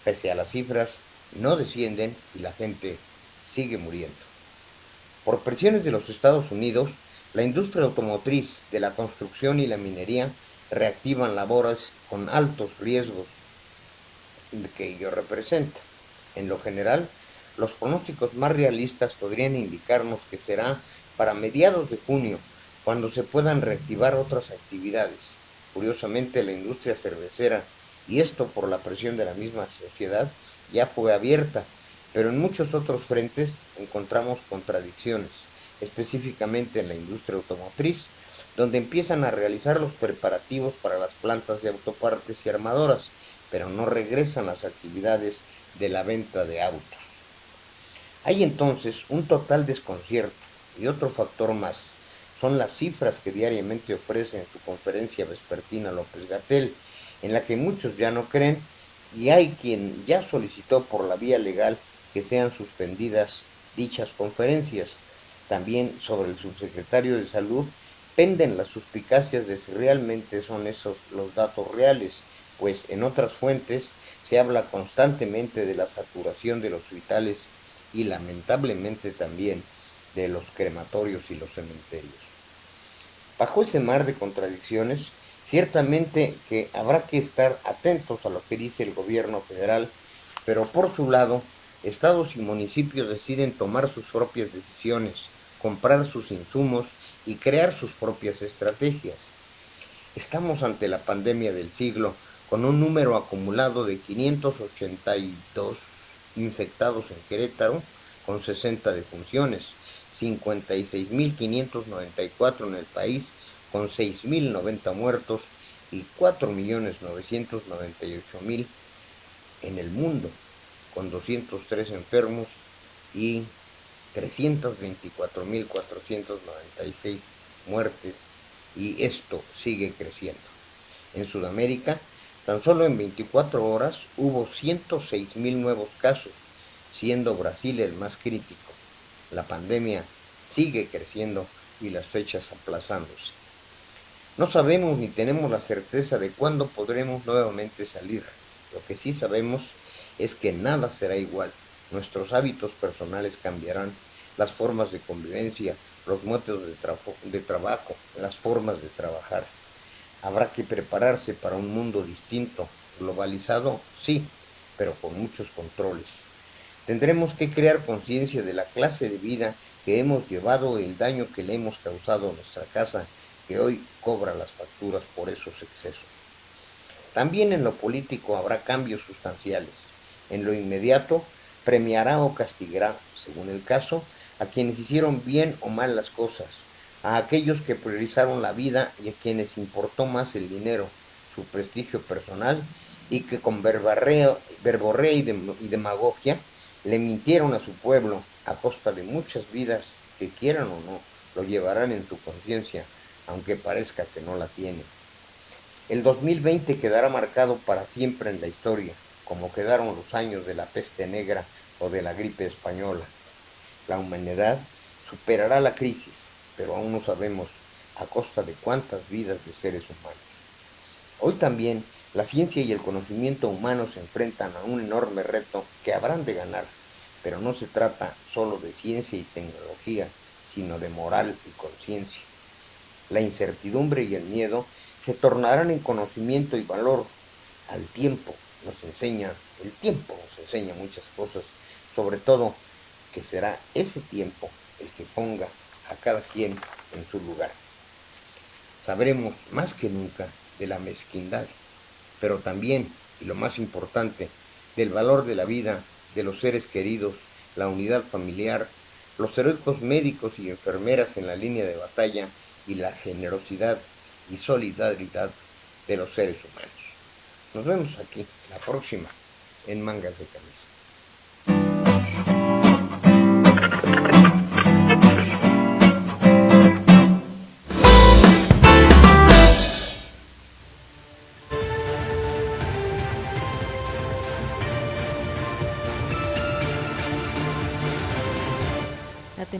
Pese a las cifras, no descienden y la gente sigue muriendo. Por presiones de los Estados Unidos, la industria automotriz, de la construcción y la minería reactivan labores con altos riesgos que ello representa. En lo general, los pronósticos más realistas podrían indicarnos que será para mediados de junio, cuando se puedan reactivar otras actividades. Curiosamente, la industria cervecera, y esto por la presión de la misma sociedad, ya fue abierta, pero en muchos otros frentes encontramos contradicciones, específicamente en la industria automotriz, donde empiezan a realizar los preparativos para las plantas de autopartes y armadoras, pero no regresan las actividades de la venta de autos. Hay entonces un total desconcierto, y otro factor más son las cifras que diariamente ofrece en su conferencia vespertina López-Gatell, en la que muchos ya no creen, y hay quien ya solicitó por la vía legal que sean suspendidas dichas conferencias. También sobre el subsecretario de Salud, penden las suspicacias de si realmente son esos los datos reales, pues en otras fuentes se habla constantemente de la saturación de los hospitales y lamentablemente también de los crematorios y los cementerios. Bajo ese mar de contradicciones, ciertamente que habrá que estar atentos a lo que dice el gobierno federal, pero por su lado, estados y municipios deciden tomar sus propias decisiones, comprar sus insumos y crear sus propias estrategias. Estamos ante la pandemia del siglo, con un número acumulado de 582 infectados en Querétaro, con 60 defunciones, 56.594 en el país, con 6.090 muertos y 4.998.000 en el mundo, con 203 enfermos y 324.496 muertes, y esto sigue creciendo. En Sudamérica, tan solo en 24 horas hubo 106.000 nuevos casos, siendo Brasil el más crítico. La pandemia sigue creciendo y las fechas aplazándose. No sabemos ni tenemos la certeza de cuándo podremos nuevamente salir. Lo que sí sabemos es que nada será igual. Nuestros hábitos personales cambiarán, las formas de convivencia, los métodos de trabajo, las formas de trabajar. Habrá que prepararse para un mundo distinto, globalizado, sí, pero con muchos controles. Tendremos que crear conciencia de la clase de vida que hemos llevado y el daño que le hemos causado a nuestra casa, que hoy cobra las facturas por esos excesos. También en lo político habrá cambios sustanciales. En lo inmediato, premiará o castigará, según el caso, a quienes hicieron bien o mal las cosas, a aquellos que priorizaron la vida y a quienes importó más el dinero, su prestigio personal, y que con verborrea y demagogia le mintieron a su pueblo a costa de muchas vidas que, quieran o no, lo llevarán en su conciencia, aunque parezca que no la tienen. El 2020 quedará marcado para siempre en la historia, como quedaron los años de la peste negra o de la gripe española. La humanidad superará la crisis, pero aún no sabemos a costa de cuántas vidas de seres humanos. Hoy también la ciencia y el conocimiento humano se enfrentan a un enorme reto que habrán de ganar, pero no se trata solo de ciencia y tecnología, sino de moral y conciencia. La incertidumbre y el miedo se tornarán en conocimiento y valor. El tiempo nos enseña muchas cosas, sobre todo que será ese tiempo el que ponga a cada quien en su lugar. Sabremos más que nunca de la mezquindad, pero también, y lo más importante, del valor de la vida, de los seres queridos, la unidad familiar, los heroicos médicos y enfermeras en la línea de batalla y la generosidad y solidaridad de los seres humanos. Nos vemos aquí la próxima en Mangas de Camisa.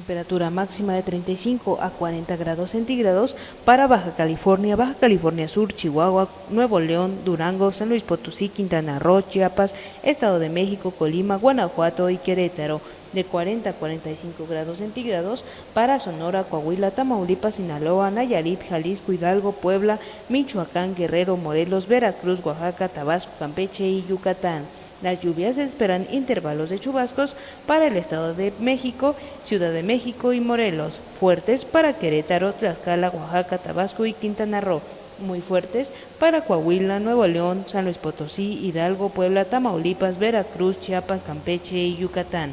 Temperatura máxima de 35 a 40 grados centígrados para Baja California Sur, Chihuahua, Nuevo León, Durango, San Luis Potosí, Quintana Roo, Chiapas, Estado de México, Colima, Guanajuato y Querétaro. De 40 a 45 grados centígrados para Sonora, Coahuila, Tamaulipas, Sinaloa, Nayarit, Jalisco, Hidalgo, Puebla, Michoacán, Guerrero, Morelos, Veracruz, Oaxaca, Tabasco, Campeche y Yucatán. Las lluvias esperan intervalos de chubascos para el Estado de México, Ciudad de México y Morelos, fuertes para Querétaro, Tlaxcala, Oaxaca, Tabasco y Quintana Roo, muy fuertes para Coahuila, Nuevo León, San Luis Potosí, Hidalgo, Puebla, Tamaulipas, Veracruz, Chiapas, Campeche y Yucatán.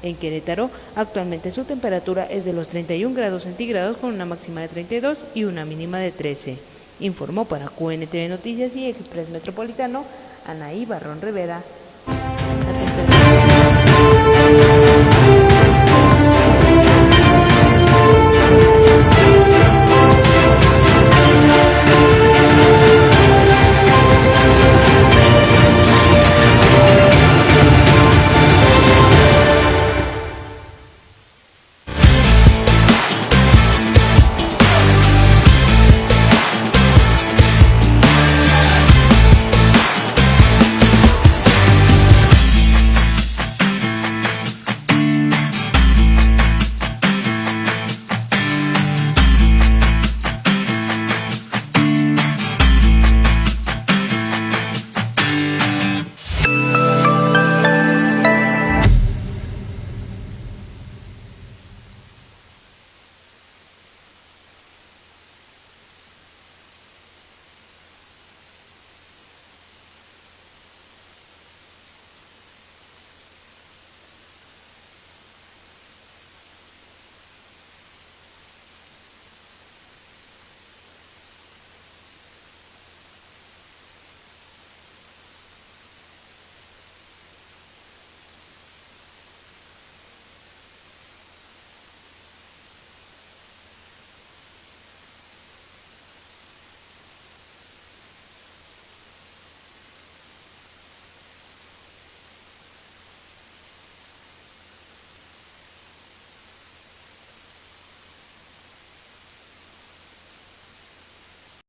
En Querétaro, actualmente su temperatura es de los 31 grados centígrados con una máxima de 32 y una mínima de 13. Informó para QNTV Noticias y Express Metropolitano, Anaí Barrón Rivera.